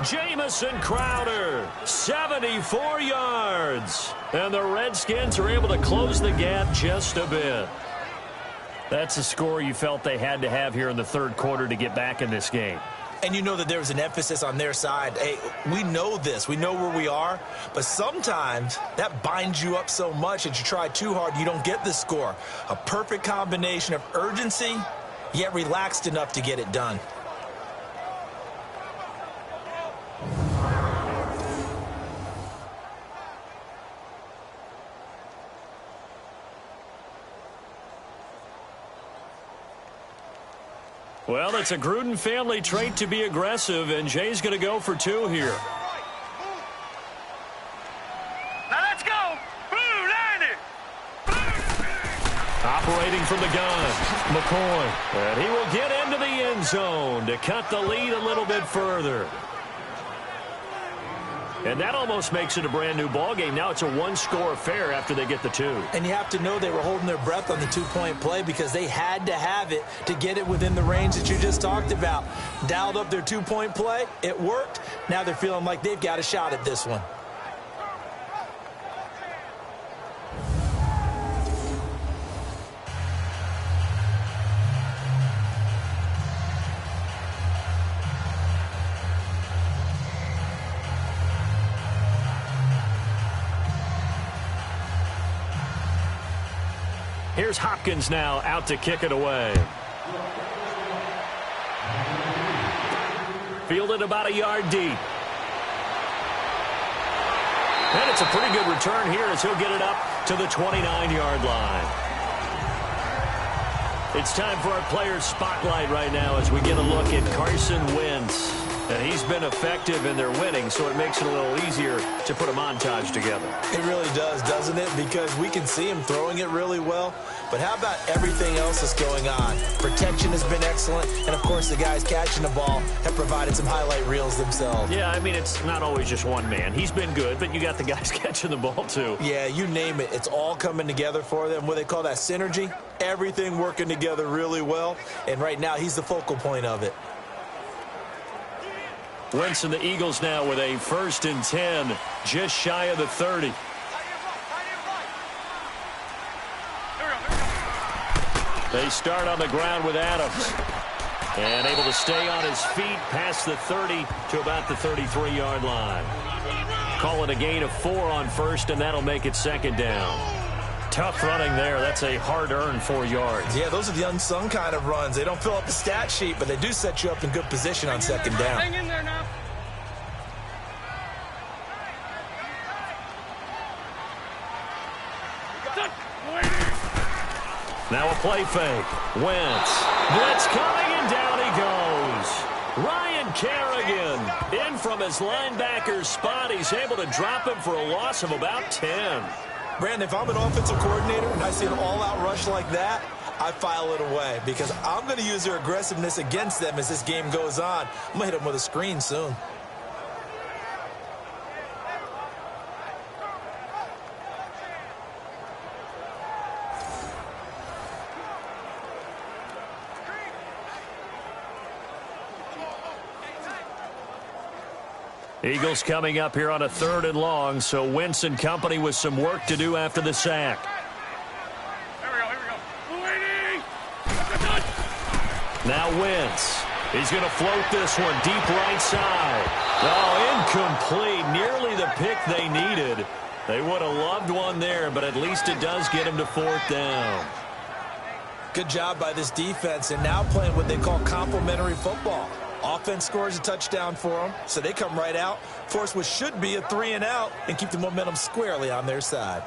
Jamison Crowder, 74 yards. And the Redskins are able to close the gap just a bit. That's a score you felt they had to have here in the third quarter to get back in this game. And you know that there was an emphasis on their side. Hey, we know this. We know where we are. But sometimes that binds you up so much that you try too hard, you don't get the score. A perfect combination of urgency, yet relaxed enough to get it done. Well, it's a Gruden family trait to be aggressive, and Jay's going to go for 2 here. Now let's go. Blue 90. Operating from the gun, McCoy. And he will get into the end zone to cut the lead a little bit further. And that almost makes it a brand-new ballgame. Now it's a one-score affair after they get the 2. And you have to know they were holding their breath on the two-point play because they had to have it to get it within the range that you just talked about. Dialed up their two-point play. It worked. Now they're feeling like they've got a shot at this one. Here's Hopkins now out to kick it away. Fielded about a yard deep. And it's a pretty good return here as he'll get it up to the 29-yard line. It's time for our players' spotlight right now as we get a look at Carson Wentz. And he's been effective in their winning, so it makes it a little easier to put a montage together. It really does, doesn't it? Because we can see him throwing it really well. But how about everything else that's going on? Protection has been excellent. And, of course, the guys catching the ball have provided some highlight reels themselves. Yeah, I mean, it's not always just one man. He's been good, but you got the guys catching the ball, too. Yeah, you name it. It's all coming together for them. What they call that synergy. Everything working together really well. And right now, he's the focal point of it. Wentz and the Eagles now with a 1st and 10, just shy of the 30. They start on the ground with Adams. And able to stay on his feet past the 30 to about the 33-yard line. Call it a gain of 4 on 1st, and that'll make it 2nd down. Tough running there. That's a hard-earned 4 yards. Yeah, those are the unsung kind of runs. They don't fill up the stat sheet, but they do set you up in good position on 2nd down. Hang in there now. Now a play fake. Wentz. Blitz coming, and down he goes. Ryan Kerrigan in from his linebacker's spot. He's able to drop him for a loss of about 10. Brandon, if I'm an offensive coordinator and I see an all-out rush like that, I file it away because I'm going to use their aggressiveness against them as this game goes on. I'm going to hit them with a screen soon. Eagles coming up here on a 3rd and long, so Wentz and company with some work to do after the sack. Here we go. Waiting. Now Wentz. He's going to float this one deep right side. Oh, incomplete. Nearly the pick they needed. They would have loved one there, but at least it does get him to 4th down. Good job by this defense, and now playing what they call complementary football. Offense scores a touchdown for them, so they come right out, force what should be a 3-and-out, and keep the momentum squarely on their side.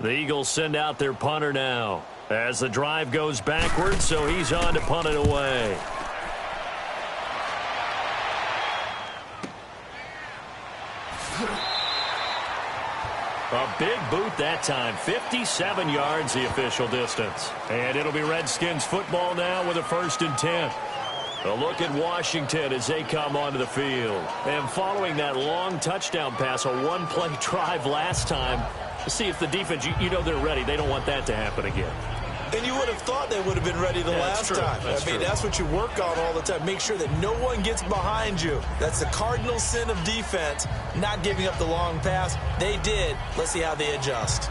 The Eagles send out their punter now as the drive goes backwards, so he's on to punt it away. A big boot that time. 57 yards the official distance. And it'll be Redskins football now with a 1st and 10. A look at Washington as they come onto the field. And following that long touchdown pass, a one-play drive last time, to see if the defense, you know they're ready. They don't want that to happen again. And you would have thought they would have been ready the last time. That's what you work on all the time. Make sure that no one gets behind you. That's the cardinal sin of defense, not giving up the long pass. They did. Let's see how they adjust.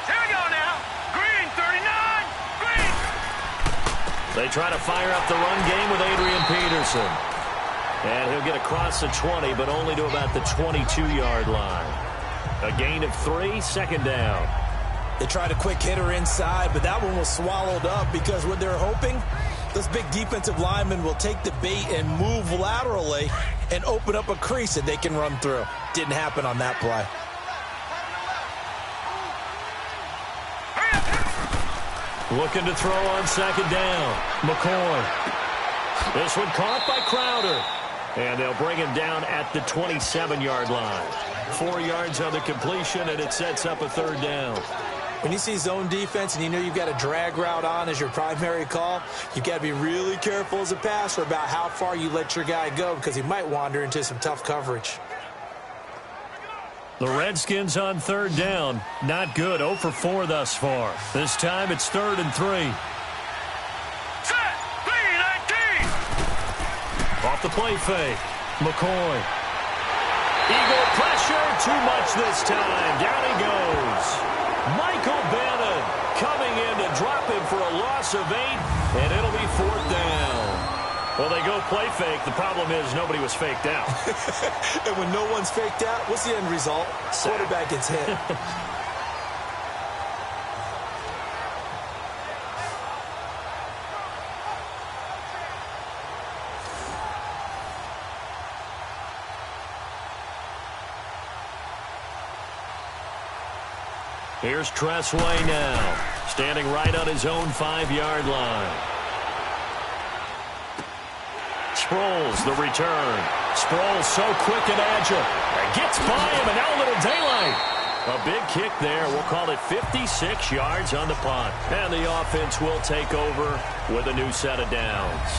Here we go now. Green, 39. Green. They try to fire up the run game with Adrian Peterson. And he'll get across the 20, but only to about the 22-yard line. A gain of 3, 2nd down. They tried a quick hitter inside, but that one was swallowed up because what they're hoping, this big defensive lineman will take the bait and move laterally and open up a crease that they can run through. Didn't happen on that play. Looking to throw on 2nd down. McCoy. This one caught by Crowder. And they'll bring him down at the 27-yard line. 4 yards on the completion, and it sets up a 3rd down. When you see zone defense and you know you've got a drag route on as your primary call, you've got to be really careful as a passer about how far you let your guy go because he might wander into some tough coverage. The Redskins on 3rd down. Not good. 0 for 4 thus far. This time it's 3rd and 3. Set. Green, 19. Off the play fake. McCoy. Eagle pressure, too much this time. Down he goes. Michael Bannon coming in to drop him for a loss of 8, and it'll be 4th down. Well, they go play fake. The problem is nobody was faked out. And when no one's faked out, what's the end result? Quarterback gets hit. Here's Tressway now, standing right on his own 5-yard line. Sproles, the return. Sproles so quick and agile. Gets by him, and now a little daylight. A big kick there. We'll call it 56 yards on the punt. And the offense will take over with a new set of downs.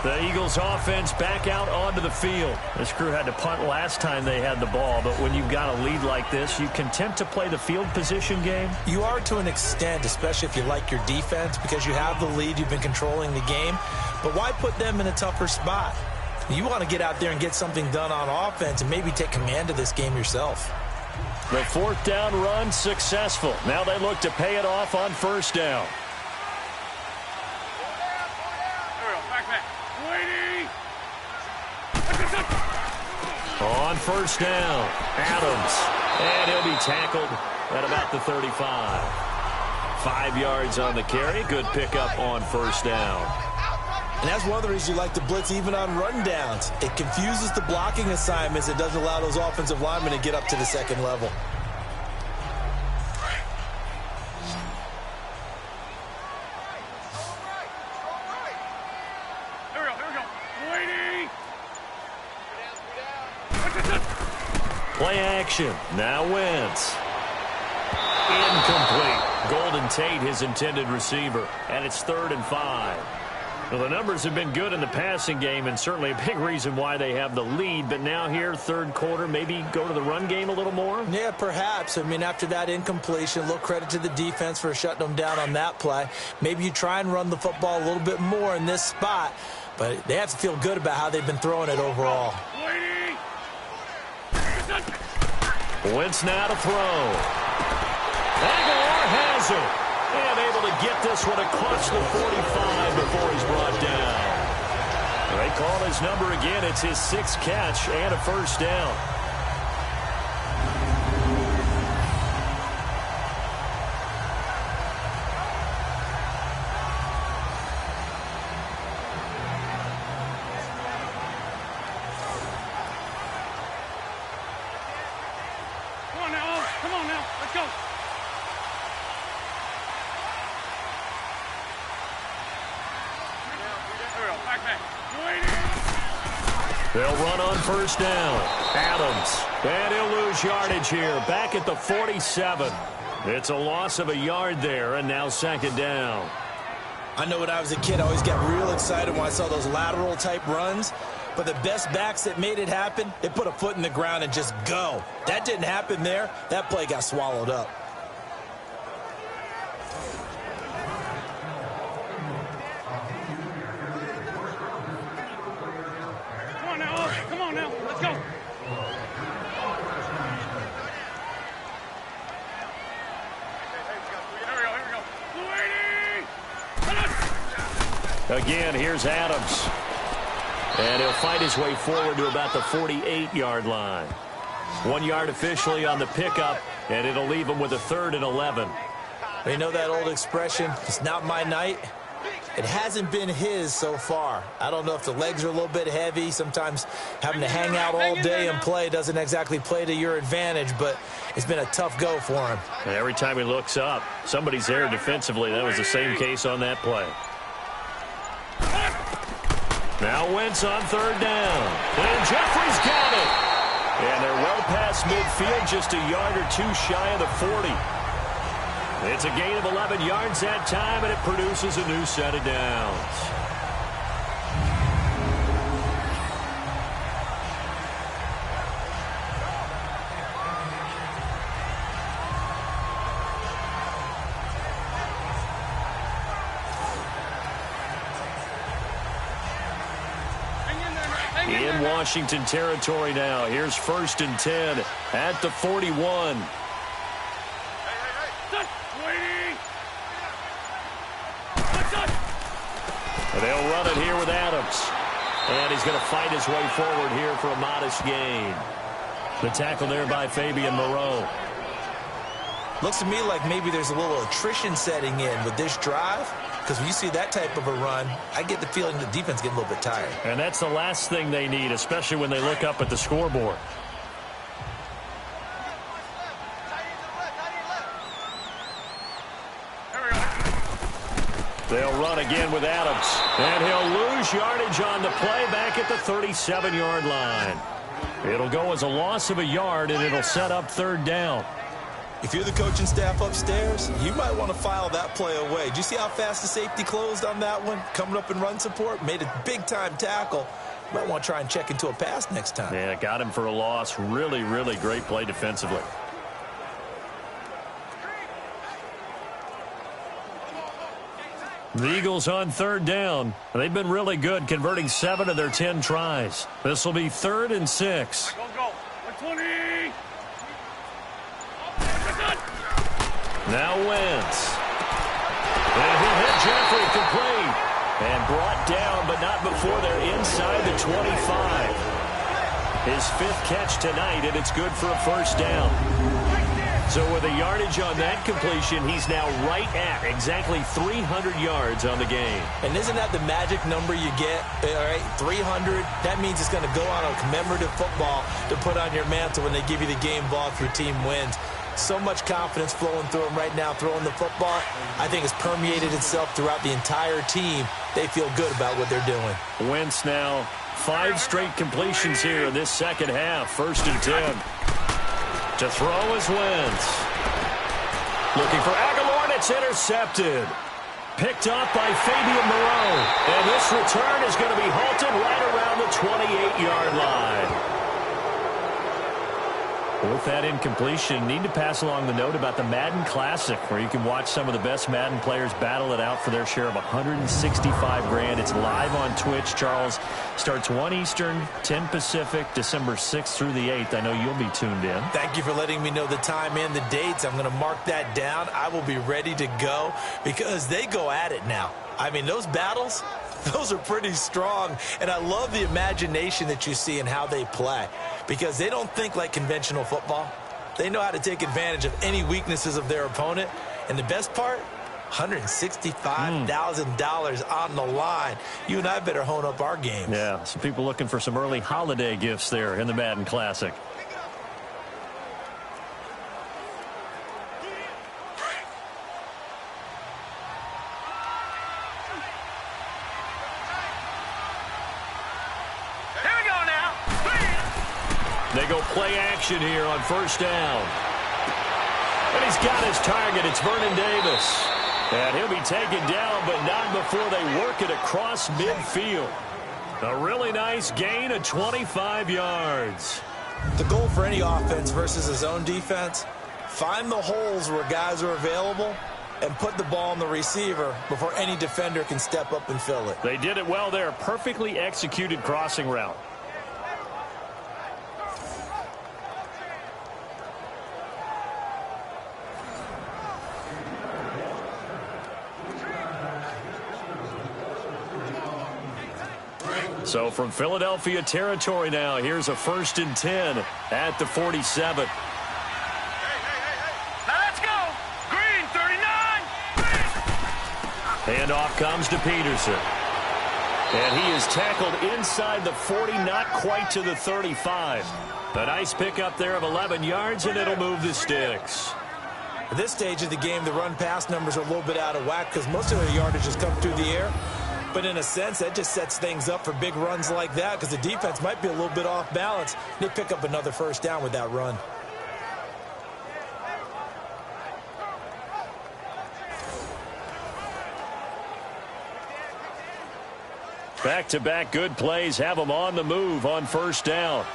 The Eagles offense back out onto the field. This crew had to punt last time they had the ball, but when you've got a lead like this, you content to play the field position game? You are to an extent, especially if you like your defense, because you have the lead, you've been controlling the game. But why put them in a tougher spot? You want to get out there and get something done on offense and maybe take command of this game yourself. The 4th down run successful. Now they look to pay it off on 1st down. On 1st down, Adams. And he'll be tackled at about the 35. 5 yards on the carry. Good pickup on 1st down. And that's one of the reasons you like to blitz even on run downs. It confuses the blocking assignments. It doesn't allow those offensive linemen to get up to the second level. Play action. Now Wentz. Incomplete. Golden Tate, his intended receiver. And it's 3rd and 5. Well, the numbers have been good in the passing game, and certainly a big reason why they have the lead. But now here, 3rd quarter, maybe go to the run game a little more? Yeah, perhaps. I mean, after that incompletion, a little credit to the defense for shutting them down on that play. Maybe you try and run the football a little bit more in this spot. But they have to feel good about how they've been throwing it overall. Wentz now to throw. Aguilar has it. And able to get this one across the 45 before he's brought down. They call his number again. It's his 6th catch and a 1st down. Come on now. Let's go. They'll run on 1st down. Adams. And he'll lose yardage here. Back at the 47. It's a loss of a yard there, and now 2nd down. I know when I was a kid, I always got real excited when I saw those lateral-type runs. But the best backs that made it happen, they put a foot in the ground and just go. That didn't happen there. That play got swallowed up. Come on now. Let's go. Again, here's Adams. And he'll fight his way forward to about the 48-yard line. 1 yard officially on the pickup, and it'll leave him with a 3rd and 11. You know that old expression, it's not my night? It hasn't been his so far. I don't know if the legs are a little bit heavy. Sometimes having to hang out all day and play doesn't exactly play to your advantage, but it's been a tough go for him. And every time he looks up, somebody's there defensively. That was the same case on that play. Now Wentz on 3rd down. And Jeffrey's got it. And they're well past midfield, just a yard or two shy of the 40. It's a gain of 11 yards that time, and it produces a new set of downs. In Washington territory now. Here's 1st and 10 at the 41. And they'll run it here with Adams. And he's going to fight his way forward here for a modest gain. The tackle there by Fabian Moreau. Looks to me like maybe there's a little attrition setting in with this drive. Because when you see that type of a run, I get the feeling the defense getting a little bit tired. And that's the last thing they need, especially when they look up at the scoreboard. They'll run again with Adams. And he'll lose yardage on the play back at the 37-yard line. It'll go as a loss of a yard, and it'll set up 3rd down. If you're the coaching staff upstairs, you might want to file that play away. Did you see how fast the safety closed on that one? Coming up in run support, made a big-time tackle. You might want to try and check into a pass next time. Yeah, got him for a loss. Really, really great play defensively. The Eagles on 3rd down. They've been really good, converting 7 of their 10 tries. This will be 3rd and 6. Go. 120. Now Wentz. And he'll hit Jeffrey complete. And brought down, but not before they're inside the 25. His 5th catch tonight, and it's good for a 1st down. So with a yardage on that completion, he's now right at exactly 300 yards on the game. And isn't that the magic number you get? All right, 300. That means it's going to go on a commemorative football to put on your mantle when they give you the game ball if your team wins. So much confidence flowing through him right now, throwing the football. I think it's permeated itself throughout the entire team. They feel good about what they're doing. Wentz now 5 straight completions here in this second half. 1st and 10. To throw is Wentz. Looking for Aguilar, and it's intercepted. Picked up by Fabian Moreau. And this return is going to be halted right around the 28-yard line. With that incompletion, need to pass along the note about the Madden Classic, where you can watch some of the best Madden players battle it out for their share of $165,000. It's live on Twitch. Charles, starts 1 Eastern, 10 Pacific, December 6th through the 8th. I know you'll be tuned in. Thank you for letting me know the time and the dates. I'm going to mark that down. I will be ready to go because they go at it now. I mean, those battles, those are pretty strong. And I love the imagination that you see in how they play because they don't think like conventional football. They know how to take advantage of any weaknesses of their opponent. And the best part, $165,000 on the line. You and I better hone up our games. Yeah, some people looking for some early holiday gifts there in the Madden Classic. They go play action here on 1st down. And he's got his target. It's Vernon Davis. And he'll be taken down, but not before they work it across midfield. A really nice gain of 25 yards. The goal for any offense versus a zone defense, find the holes where guys are available and put the ball on the receiver before any defender can step up and fill it. They did it well there. Perfectly executed crossing route. So from Philadelphia territory now, here's a 1st and 10 at the 47. Now let's go. Green, 39. Handoff comes to Peterson. And he is tackled inside the 40, not quite to the 35. A nice pickup there of 11 yards, and it'll move the sticks. At this stage of the game, the run-pass numbers are a little bit out of whack because most of their yardage has come through the air. But in a sense, that just sets things up for big runs like that because the defense might be a little bit off balance. They pick up another 1st down with that run. Back-to-back good plays have them on the move on 1st down.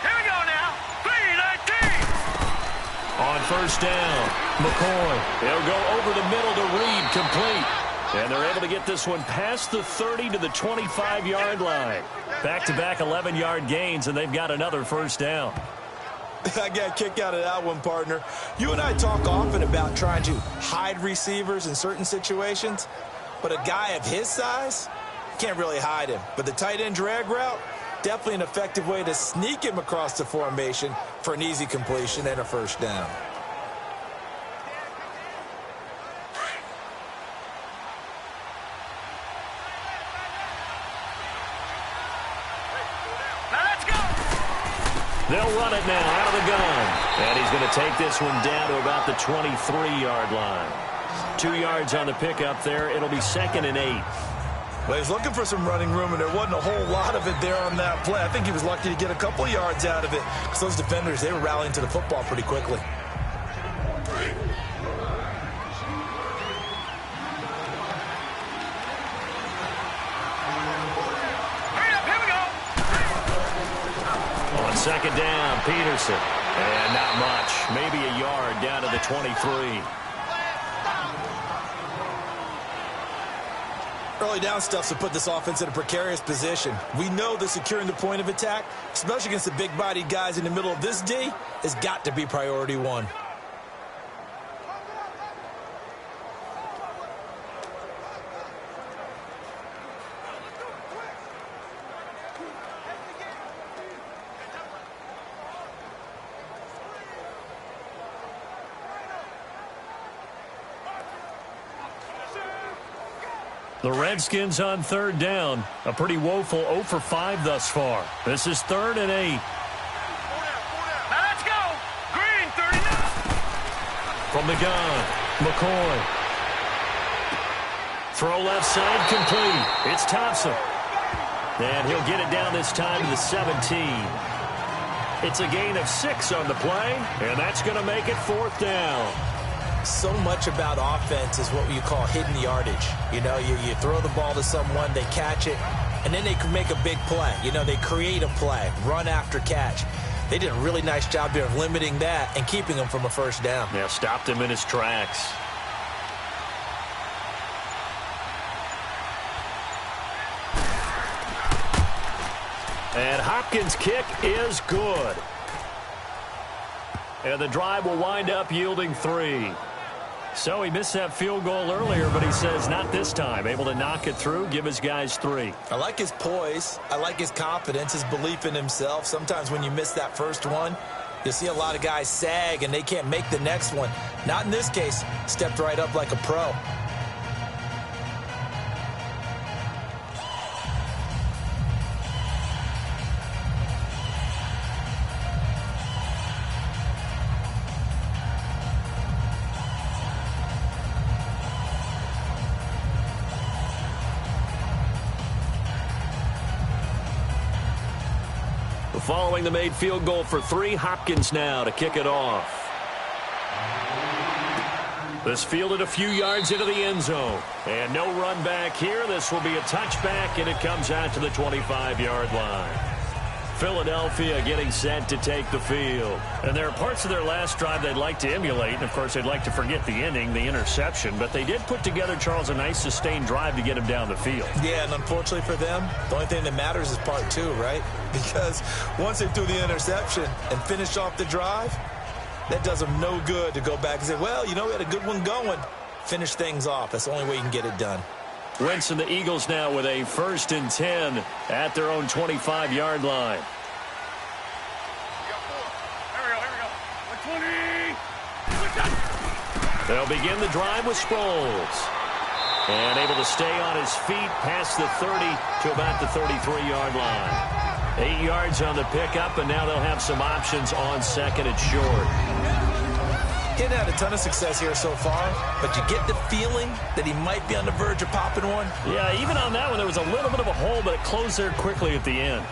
Here we go now. 3-19. On 1st down, McCoy. He'll go over the middle to Reed, complete. And they're able to get this one past the 30 to the 25-yard line. Back-to-back 11-yard gains, and they've got another first down. I got a kick out of that one, partner. You and I talk often about trying to hide receivers in certain situations, but a guy of his size, can't really hide him. But the tight end drag route, definitely an effective way to sneak him across the formation for an easy completion and a first down. They'll run it now out of the gun. And he's going to take this one down to about the 23-yard line. 2 yards on the pickup there. It'll be 2nd and 8. Well, he's looking for some running room, and there wasn't a whole lot of it there on that play. I think he was lucky to get a couple yards out of it because those defenders, they were rallying to the football pretty quickly. Second down, Peterson. And not much. Maybe a yard down to the 23. Early down stuff to put this offense in a precarious position. We know that securing the point of attack, especially against the big-bodied guys in the middle of this D, has got to be priority one. The Redskins on 3rd down. A pretty woeful 0 for 5 thus far. This is 3rd and 8. Now let's go. Green, 39. From the gun, McCoy. Throw left side, complete. It's Thompson. And he'll get it down this time to the 17. It's a gain of 6 on the play, and that's going to make it 4th down. So much about offense is what you call hidden yardage. You know, you throw the ball to someone, they catch it, and then they can make a big play. You know, they create a play, run after catch. They did a really nice job there of limiting that and keeping him from a first down. Yeah, stopped him in his tracks. And Hopkins' kick is good. And the drive will wind up yielding 3. So he missed that field goal earlier, but he says not this time. Able to knock it through, give his guys 3. I like his poise. I like his confidence, his belief in himself. Sometimes when you miss that first one, you see a lot of guys sag and they can't make the next one. Not in this case. Stepped right up like a pro. Following the made field goal for 3, Hopkins now to kick it off. This fielded a few yards into the end zone. And no run back here. This will be a touchback, and it comes out to the 25-yard line. Philadelphia getting set to take the field. And there are parts of their last drive they'd like to emulate. And, of course, they'd like to forget the ending, the interception. But they did put together, Charles, a nice sustained drive to get him down the field. Yeah, and unfortunately for them, the only thing that matters is part 2, right? Because once they threw the interception and finished off the drive, that does them no good to go back and say, well, you know, we had a good one going. Finish things off. That's the only way you can get it done. Wentz and the Eagles now with a 1st and 10 at their own 25-yard line. They'll begin the drive with Sproles. And able to stay on his feet past the 30 to about the 33-yard line. 8 yards on the pickup, and now they'll have some options on 2nd and short. He hadn't had a ton of success here so far, but you get the feeling that he might be on the verge of popping one. Yeah, even on that one, there was a little bit of a hole, but it closed there quickly at the end.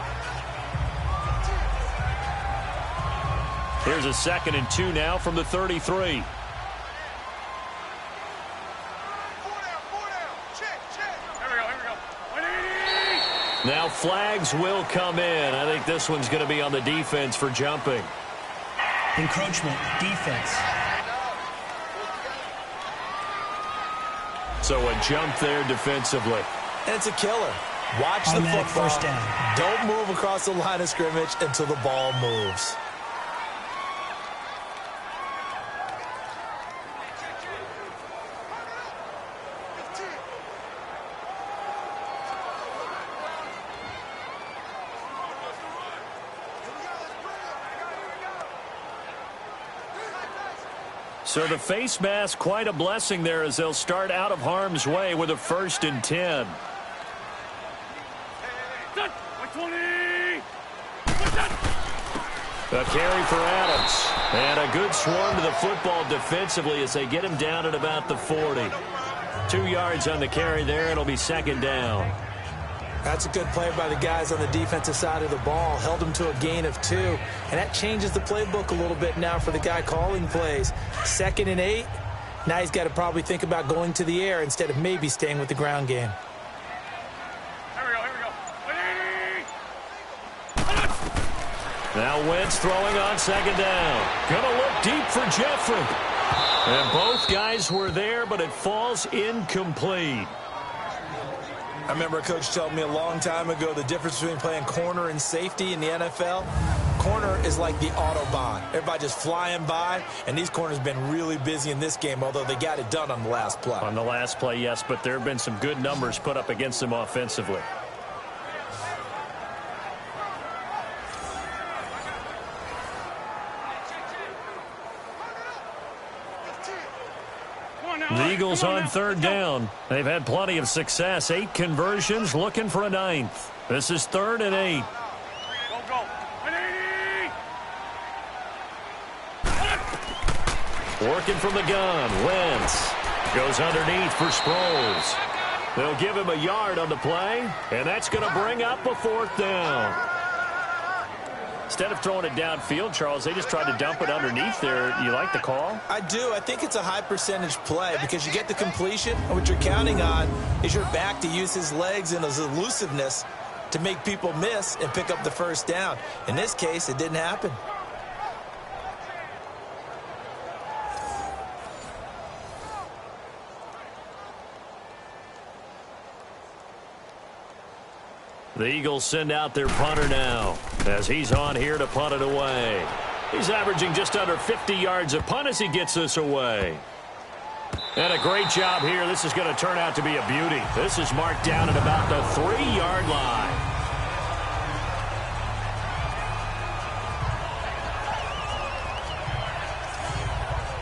Here's a 2nd and 2 now from the 33. Now flags will come in. I think this one's going to be on the defense for jumping. Encroachment, defense. So a jump there defensively. And it's a killer. Watch the Automatic football. first down. Don't move across the line of scrimmage until the ball moves. So the face mask, quite a blessing there as they'll start out of harm's way with a 1st and 10. A carry for Adams. And a good swarm to the football defensively as they get him down at about the 40. 2 yards on the carry there. It'll be 2nd down. That's a good play by the guys on the defensive side of the ball. Held them to a gain of 2. And that changes the playbook a little bit now for the guy calling plays. 2nd and 8. Now he's got to probably think about going to the air instead of maybe staying with the ground game. Here we go. Now Wentz throwing on 2nd down. Gonna look deep for Jeffrey. And both guys were there, but it falls incomplete. I remember a coach telling me a long time ago the difference between playing corner and safety in the NFL. Corner is like the Autobahn. Everybody just flying by, and these corners have been really busy in this game, although they got it done on the last play. On the last play, yes, but there have been some good numbers put up against them offensively. The Eagles on 3rd down. They've had plenty of success. 8 conversions, looking for a 9th. This is 3rd and 8. Go. Working from the gun. Wentz goes underneath for Sproles. They'll give him a yard on the play, and that's going to bring up a 4th down. Instead of throwing it downfield, Charles, they just tried to dump it underneath there. You like the call? I do. I think it's a high percentage play because you get the completion, and what you're counting on is your back to use his legs and his elusiveness to make people miss and pick up the 1st down. In this case, it didn't happen. The Eagles send out their punter now as he's on here to punt it away. He's averaging just under 50 yards a punt as he gets this away. And a great job here. This is going to turn out to be a beauty. This is marked down at about the 3-yard line.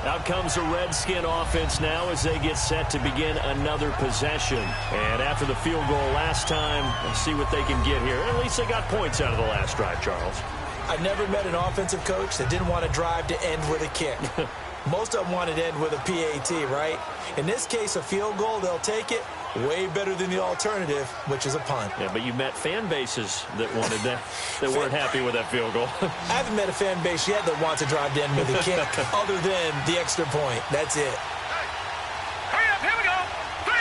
Out comes the Redskin offense now as they get set to begin another possession. And after the field goal last time, let's see what they can get here. At least they got points out of the last drive, Charles. I never met an offensive coach that didn't want to drive to end with a kick. Most of them wanted to end with a PAT, right? In this case, a field goal, they'll take it. Way better than the alternative, which is a punt. Yeah, but you met fan bases that wanted that, that weren't happy with that field goal. I haven't met a fan base yet that wants to drive to end with a kick other than the extra point. That's it. Hurry up, here we go. 3,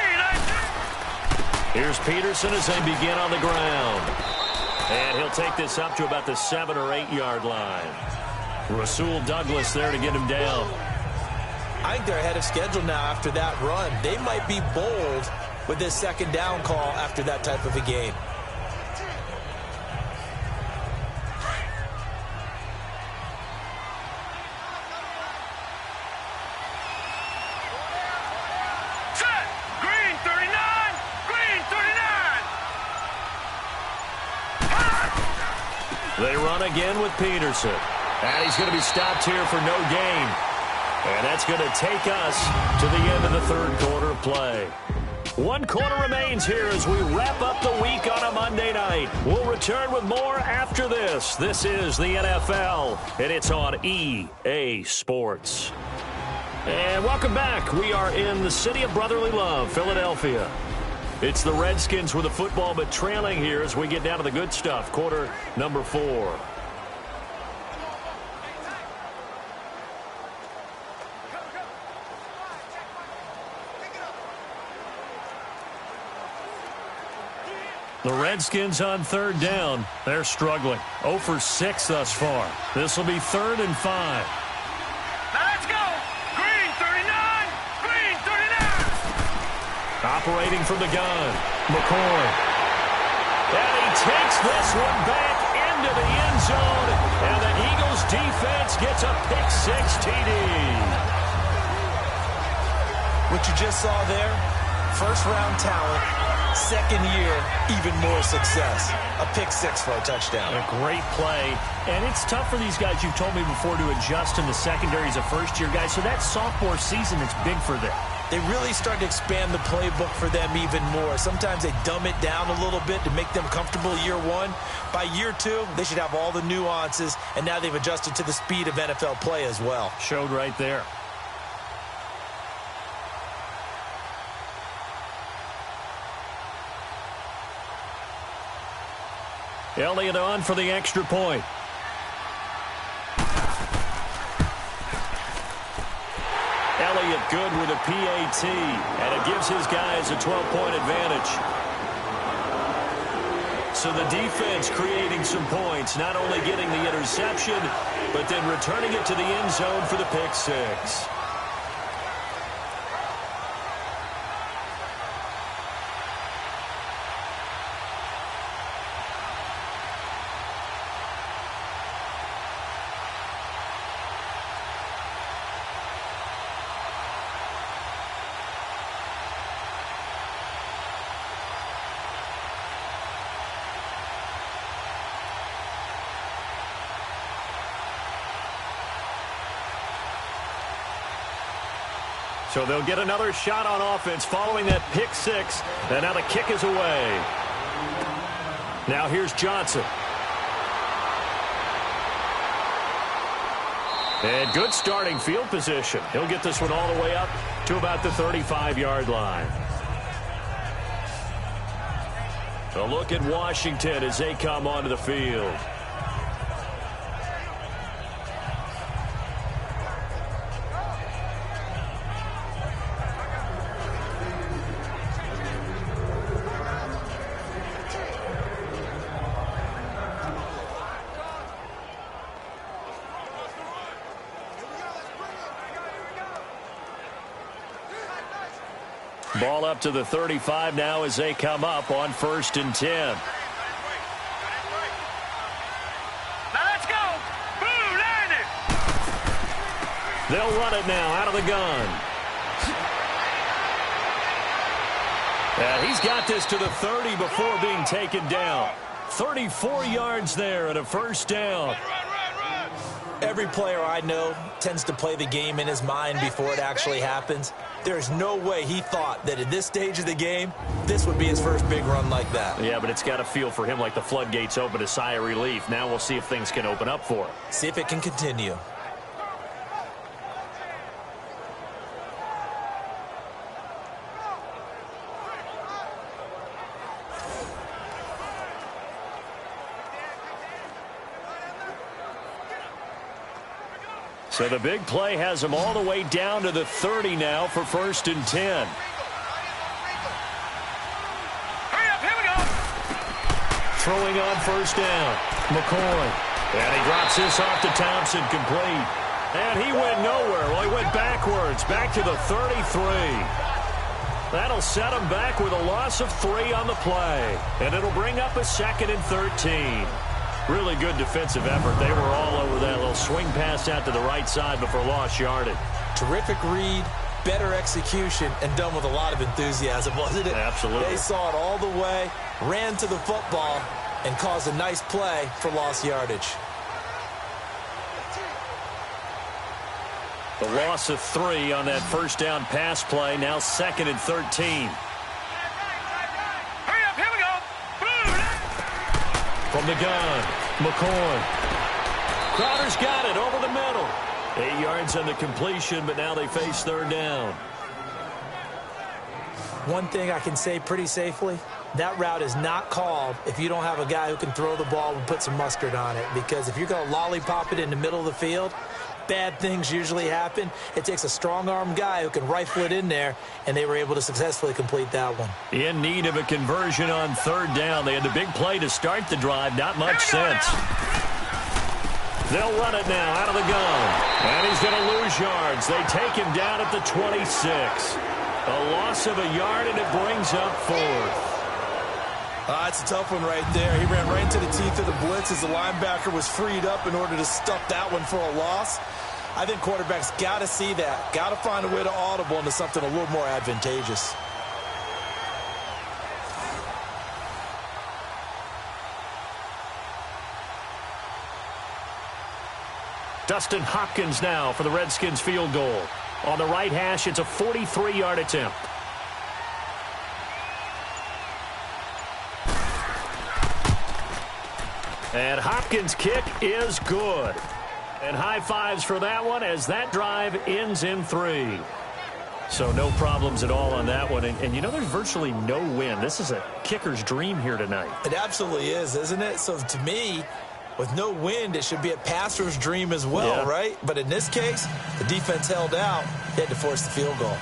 9, 2. Here's Peterson as they begin on the ground. And he'll take this up to about the 7 or 8 yard line. Rasul Douglas there to get him down. I think they're ahead of schedule now after that run. They might be bold with this 2nd down call after that type of a game. Set. Green 39. Green 39. They run again with Peterson. And he's going to be stopped here for no gain. And that's going to take us to the end of the 3rd quarter of play. 1 quarter remains here as we wrap up the week on a Monday night. We'll return with more after this. This is the NFL, and it's on EA Sports. And welcome back. We are in the city of brotherly love, Philadelphia. It's the Redskins with the football, but trailing here as we get down to the good stuff. Quarter number 4. The Redskins on 3rd down. They're struggling. 0 for 6 thus far. This will be 3rd and 5. Now let's go. Green 39. Green 39. Operating from the gun, McCoy. And he takes this one back into the end zone. And the Eagles defense gets a pick-6 TD. What you just saw there, first-round talent, second year, even more success. A pick-6 for a touchdown. A great play. And it's tough for these guys, you've told me before, to adjust in the secondary as a first-year guy. So that sophomore season is big for them. They really start to expand the playbook for them even more. Sometimes they dumb it down a little bit to make them comfortable year one. By year two, they should have all the nuances, and now they've adjusted to the speed of NFL play as well. Showed right there. Elliott on for the extra point. Elliott good with a PAT, and it gives his guys a 12-point advantage. So the defense creating some points, not only getting the interception, but then returning it to the end zone for the pick-6. So they'll get another shot on offense following that pick-6. And now the kick is away. Now here's Johnson. And good starting field position. He'll get this one all the way up to about the 35-yard line. A look at Washington as they come onto the field. Ball up to the 35 now as they come up on 1st and 10. Now let's go. Blue, land it. They'll run it now out of the gun. And he's got this to the 30 before being taken down. 34 yards there and a first down. Every player I know tends to play the game in his mind before it actually happens. There's no way he thought that at this stage of the game, this would be his first big run like that. Yeah, but it's got to feel for him like the floodgates open, a sigh of relief. Now we'll see if things can open up for him. See if it can continue. So the big play has him all the way down to the 30 now for 1st and 10. Hurry up, here we go. Throwing on 1st down. McCoy. And he drops this off to Thompson, complete. And he went nowhere. Well, he went backwards, back to the 33. That'll set him back with a loss of 3 on the play. And it'll bring up a 2nd and 13. Really good defensive effort. They were all over that little swing pass out to the right side before lost yardage. Terrific read, better execution, and done with a lot of enthusiasm, wasn't it? Absolutely. They saw it all the way, ran to the football, and caused a nice play for lost yardage. The loss of 3 on that first down pass play. Now 2nd and 13. Hurry up, here we go. Blue. From the gun, McCoy. Crowder's got it over the middle. 8 yards on the completion, but now they face 3rd down. One thing I can say pretty safely, that route is not called if you don't have a guy who can throw the ball and put some mustard on it. Because if you're going to lollipop it in the middle of the field, bad things usually happen. It takes a strong-arm guy who can rifle it in there, and they were able to successfully complete that one. In need of a conversion on 3rd down. They had the big play to start the drive. Not much sense. They'll run it now out of the gun. And he's going to lose yards. They take him down at the 26. A loss of a yard, and it brings up fourth. That's a tough one right there. He ran right into the teeth of the blitz as the linebacker was freed up in order to stuff that one for a loss. I think quarterbacks got to see that. Got to find a way to audible into something a little more advantageous. Dustin Hopkins now for the Redskins field goal. On the right hash, it's a 43-yard attempt. And Hopkins' kick is good. And high fives for that one as that drive ends in 3. So no problems at all on that one. And you know, there's virtually no wind. This is a kicker's dream here tonight. It absolutely is, isn't it? So to me, with no wind, it should be a passer's dream as well, right? But in this case, the defense held out. They had to force the field goal.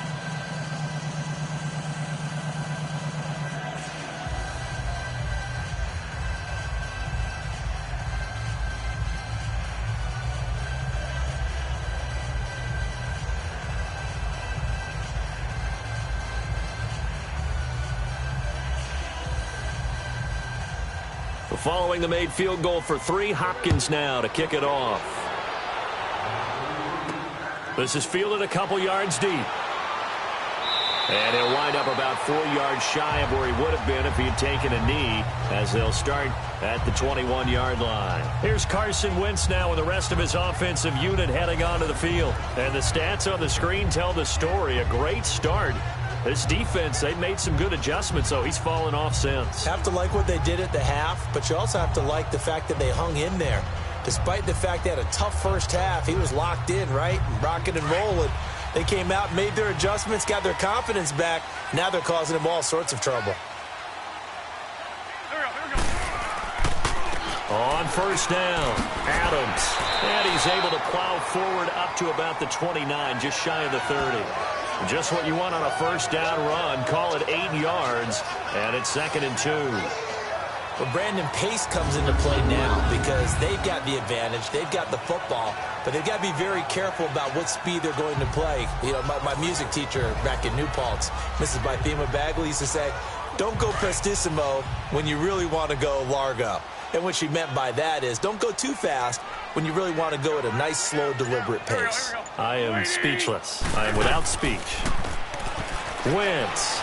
Following the made field goal for 3, Hopkins now to kick it off. This is fielded a couple yards deep. And he'll wind up about 4 yards shy of where he would have been if he had taken a knee, as they'll start at the 21-yard line. Here's Carson Wentz now with the rest of his offensive unit heading onto the field. And the stats on the screen tell the story. A great start. This defense, they've made some good adjustments, so he's fallen off since. Have to like what they did at the half, but you also have to like the fact that they hung in there. Despite the fact they had a tough first half, he was locked in, right? Rocking and rolling. They came out, made their adjustments, got their confidence back. Now they're causing him all sorts of trouble. On first down, Adams. And he's able to plow forward up to about the 29, just shy of the 30. Just what you want on a first down run. Call it 8 yards, and it's 2nd and 2. Well, Brandon, pace comes into play now because they've got the advantage. They've got the football, but they've got to be very careful about what speed they're going to play. You know, my music teacher back in New Paltz, Mrs. Bythema Bagley, used to say, don't go prestissimo when you really want to go largo. And what she meant by that is don't go too fast when you really want to go at a nice, slow, deliberate pace. I am speechless. I am without speech. Wentz.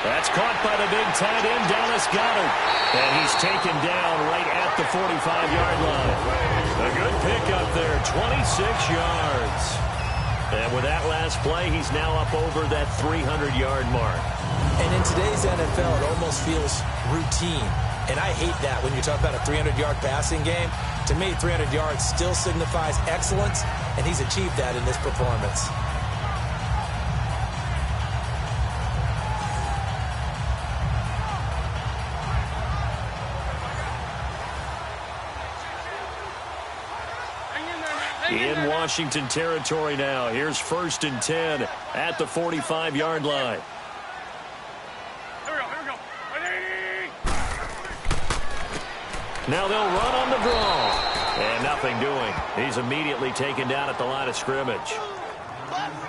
That's caught by the big tight end, Dallas Goedert. And he's taken down right at the 45-yard line. A good pickup there, 26 yards. And with that last play, he's now up over that 300-yard mark. And in today's NFL, it almost feels routine. And I hate that when you talk about a 300-yard passing game. To me, 300 yards still signifies excellence, and he's achieved that in this performance. In Washington territory now. Here's 1st and 10 at the 45-yard line. Now they'll run on the draw. And nothing doing. He's immediately taken down at the line of scrimmage.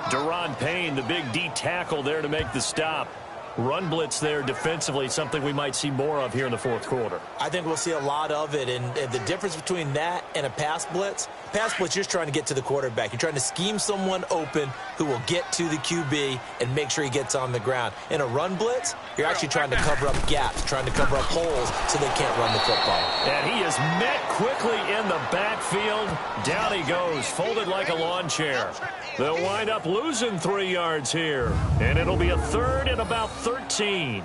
Deron Payne, the big D tackle there to make the stop. Run blitz there defensively, something we might see more of here in the 4th quarter. I think we'll see a lot of it, and the difference between that and a pass blitz, you're just trying to get to the quarterback. You're trying to scheme someone open who will get to the QB and make sure he gets on the ground. In a run blitz, you're actually trying to cover up gaps, trying to cover up holes so they can't run the football. And he is met quickly in the backfield. Down he goes, folded like a lawn chair. They'll wind up losing 3 yards here, and it'll be a 3rd and about 13.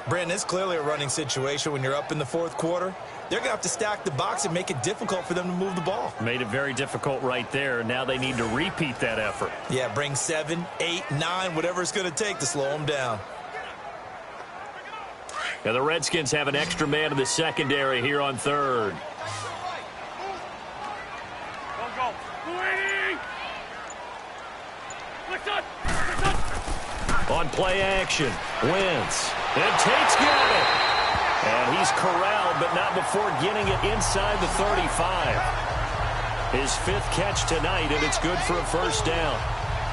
Brandon, it's clearly a running situation when you're up in the 4th quarter. They're going to have to stack the box and make it difficult for them to move the ball. Made it very difficult right there. Now they need to repeat that effort. Yeah, bring 7, 8, 9, whatever it's going to take to slow them down. Now the Redskins have an extra man in the secondary here on 3rd. On play action, Wentz. And Tate's got it. And he's corralled, but not before getting it inside the 35. His 5th catch tonight, and it's good for a first down.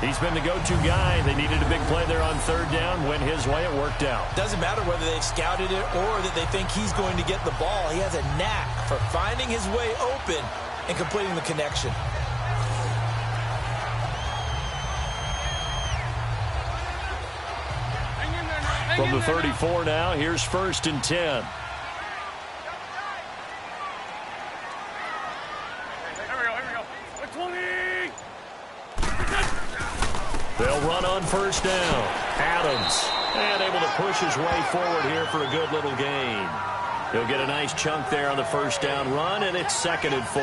He's been the go-to guy. They needed a big play there on third down. Went his way. It worked out. Doesn't matter whether they've scouted it or that they think he's going to get the ball. He has a knack for finding his way open and completing the connection. From the 34 now, here's 1st and 10. Here we go. 20. They'll run on 1st down. Adams, and able to push his way forward here for a good little gain. He'll get a nice chunk there on the 1st down run, and it's 2nd and 4.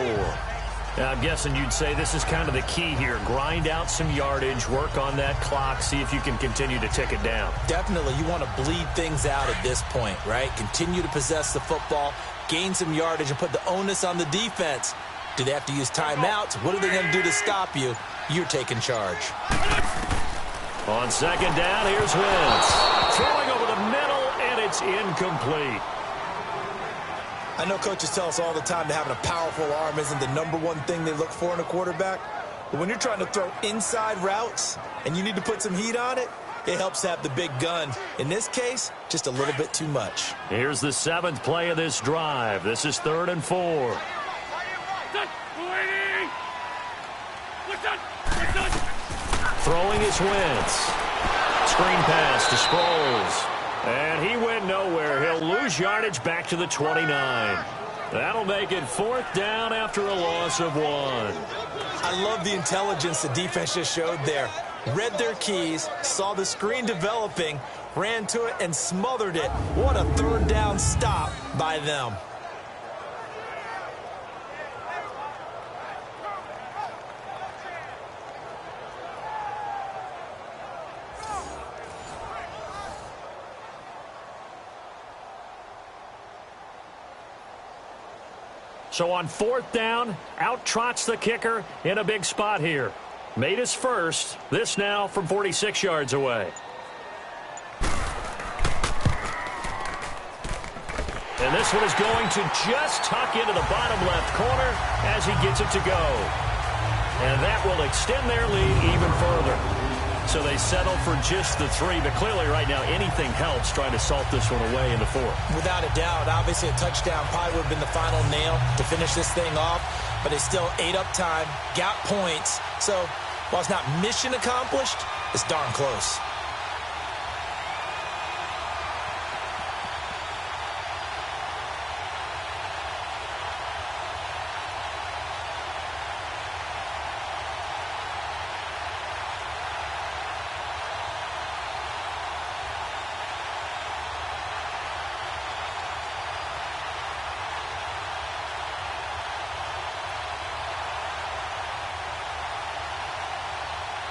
Now, I'm guessing you'd say this is kind of the key here. Grind out some yardage, work on that clock, see if you can continue to tick it down. Definitely, you want to bleed things out at this point, right? Continue to possess the football, gain some yardage, and put the onus on the defense. Do they have to use timeouts? What are they going to do to stop you? You're taking charge. On 2nd down, here's Wentz. Throwing over the middle, and it's incomplete. I know coaches tell us all the time that having a powerful arm isn't the #1 thing they look for in a quarterback. But when you're trying to throw inside routes and you need to put some heat on it, it helps have the big gun. In this case, just a little bit too much. Here's the 7th play of this drive. This is 3rd and 4. Throwing is Wentz. Screen pass to Sproles. And he went nowhere. He'll lose yardage back to the 29. That'll make it 4th down after a loss of 1. I love the intelligence the defense just showed there. Read their keys, saw the screen developing, ran to it, and smothered it. What a 3rd down stop by them. So on 4th down, out trots the kicker in a big spot here. Made his first. This now from 46 yards away. And this one is going to just tuck into the bottom left corner as he gets it to go. And that will extend their lead even further. So they settle for just the 3, but clearly right now anything helps trying to salt this one away in the 4th. Without a doubt, obviously a touchdown probably would have been the final nail to finish this thing off, but they still ate up time, got points. So while it's not mission accomplished, it's darn close.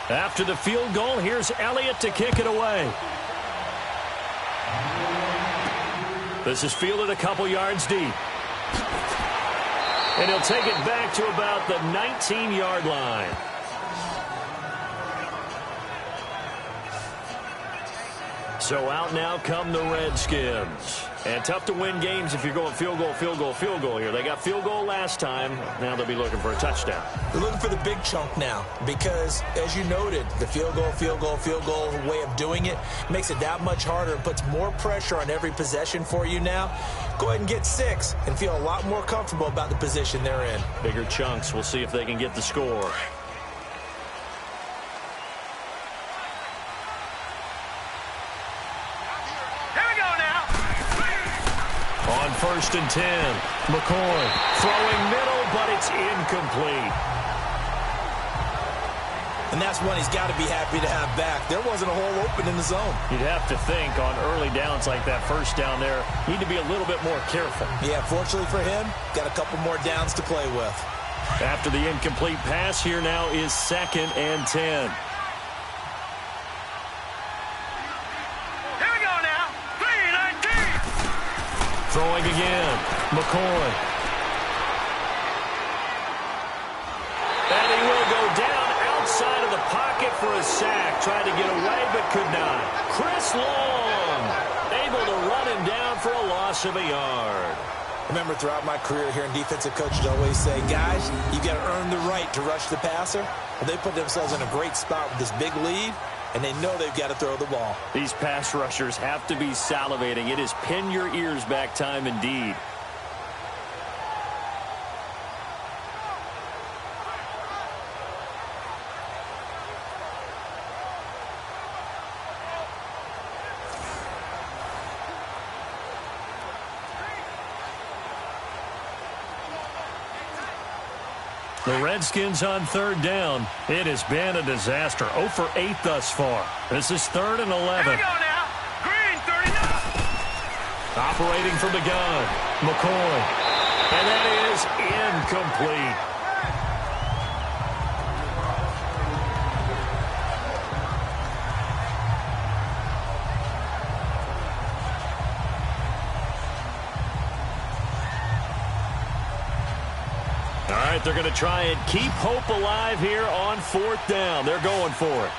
After the field goal, here's Elliott to kick it away. This is fielded a couple yards deep. And he'll take it back to about the 19-yard line. So out now come the Redskins. And tough to win games if you're going field goal, field goal, field goal here. They got field goal last time. Now they'll be looking for a touchdown. They're looking for the big chunk now because, as you noted, the field goal, field goal, field goal way of doing it makes it that much harder and puts more pressure on every possession for you now. Go ahead and get 6 and feel a lot more comfortable about the position they're in. Bigger chunks. We'll see if they can get the score. On 1st and 10, McCoy throwing middle, but it's incomplete. And that's one he's got to be happy to have back. There wasn't a hole open in the zone. You'd have to think on early downs like that 1st down there, need to be a little bit more careful. Yeah, fortunately for him, got a couple more downs to play with. After the incomplete pass, here now is 2nd and 10. Throwing again, McCoy. And he will go down outside of the pocket for a sack. Tried to get away, but could not. Chris Long able to run him down for a loss of a yard. remember throughout my career hearing defensive coaches always say, guys, you got to earn the right to rush the passer. And they put themselves in a great spot with this big lead, and they know they've got to throw the ball. These pass rushers have to be salivating. It is pin your ears back time indeed. The Redskins on third down. It has been a disaster. 0 for 8 thus far. This is 3rd and 11. Here we go now. Green, 39. Operating from the gun. McCoy. And that is incomplete. All right, they're going to try and keep hope alive here on 4th down. They're going for it.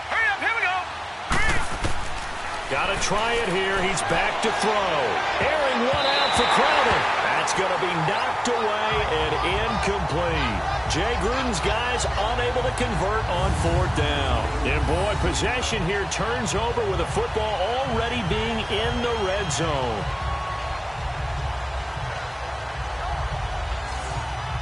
Hurry up, here we go. Got to try it here. He's back to throw. Airing one out for Crowder. That's going to be knocked away and incomplete. Jay Gruden's guys unable to convert on 4th down. And boy, possession here turns over with the football already being in the red zone.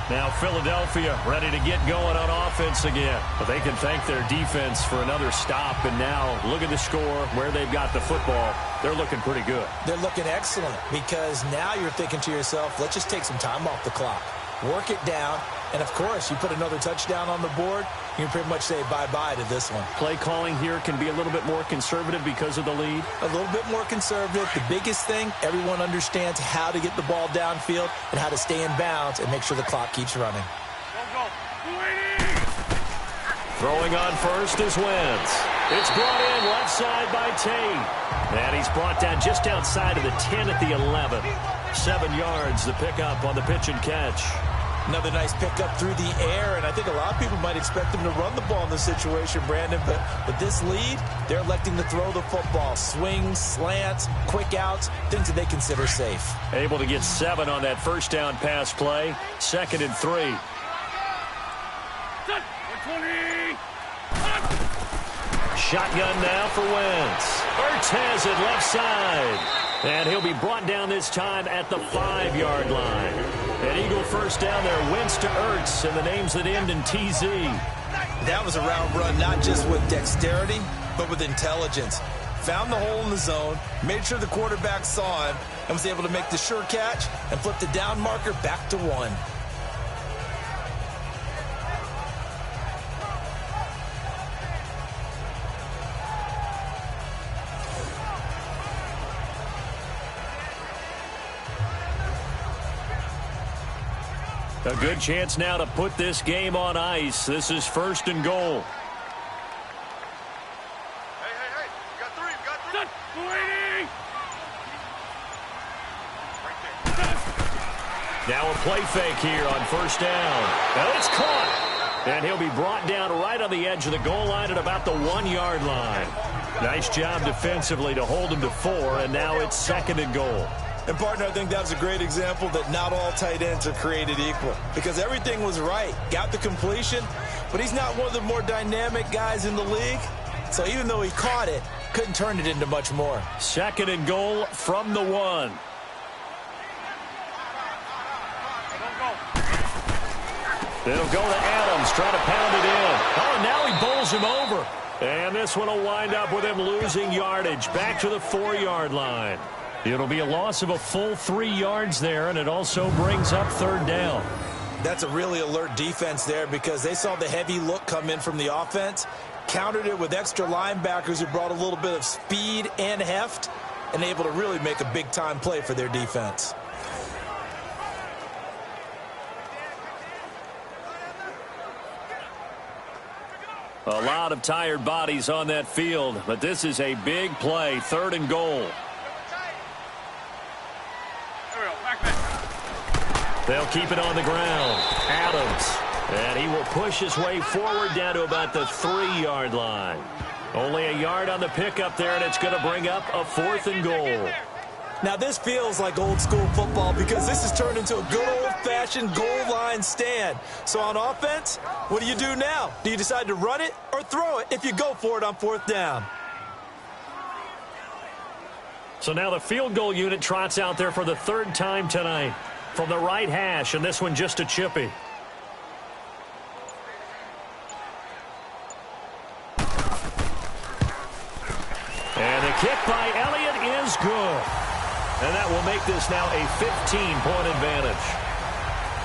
Now Philadelphia ready to get going on offense again. But they can thank their defense for another stop. And now look at the score, where they've got the football. They're looking pretty good. They're looking excellent because now you're thinking to yourself, let's just take some time off the clock. Work it down. And, of course, you put another touchdown on the board, you can pretty much say bye-bye to this one. Play calling here can be a little bit more conservative because of the lead. A little bit more conservative. The biggest thing, everyone understands how to get the ball downfield and how to stay in bounds and make sure the clock keeps running. Go. Throwing on first is Wentz. It's brought in left side by Tate. And he's brought down just outside of the 10 at the 11. 7 yards, the pickup on the pitch and catch. Another nice pickup through the air, and I think a lot of people might expect them to run the ball in this situation, Brandon, but with this lead, they're electing to throw the football. Swings, slants, quick outs, things that they consider safe. Able to get 7 on that first down pass play. 2nd and 3. 120. Shotgun now for Wentz. Ertz has it left side. And he'll be brought down this time at the 5-yard line. An Eagle first down there. Wentz to Ertz, and the names that end in TZ. That was a route run, not just with dexterity, but with intelligence. Found the hole in the zone, made sure the quarterback saw him, and was able to make the sure catch and flip the down marker back to 1. A good chance now to put this game on ice. This is 1st and goal. Hey. We got 3. Waiting. Now a play fake here on 1st down. Now it's caught. And he'll be brought down right on the edge of the goal line at about the 1-yard line. Nice job defensively to hold him to 4, and now it's 2nd and goal. And, partner, I think that was a great example that not all tight ends are created equal because everything was right. Got the completion, but he's not one of the more dynamic guys in the league. So even though he caught it, couldn't turn it into much more. 2nd and goal from the 1. It'll go to Adams, trying to pound it in. Oh, and now he bowls him over. And this one will wind up with him losing yardage back to the 4-yard line. It'll be a loss of a full 3 yards there, and it also brings up 3rd down. That's a really alert defense there because they saw the heavy look come in from the offense, countered it with extra linebackers who brought a little bit of speed and heft, and able to really make a big-time play for their defense. A lot of tired bodies on that field, but this is a big play, 3rd and goal. They'll keep it on the ground. Adams. And he will push his way forward down to about the 3-yard line. Only a yard on the pickup there, and it's going to bring up a 4th and goal. Now, this feels like old-school football because this has turned into a good old-fashioned goal line stand. So on offense, what do you do now? Do you decide to run it or throw it if you go for it on 4th down? So now the field goal unit trots out there for the 3rd time tonight from the right hash, and this one just a chippy. And the kick by Elliott is good. And that will make this now a 15-point advantage.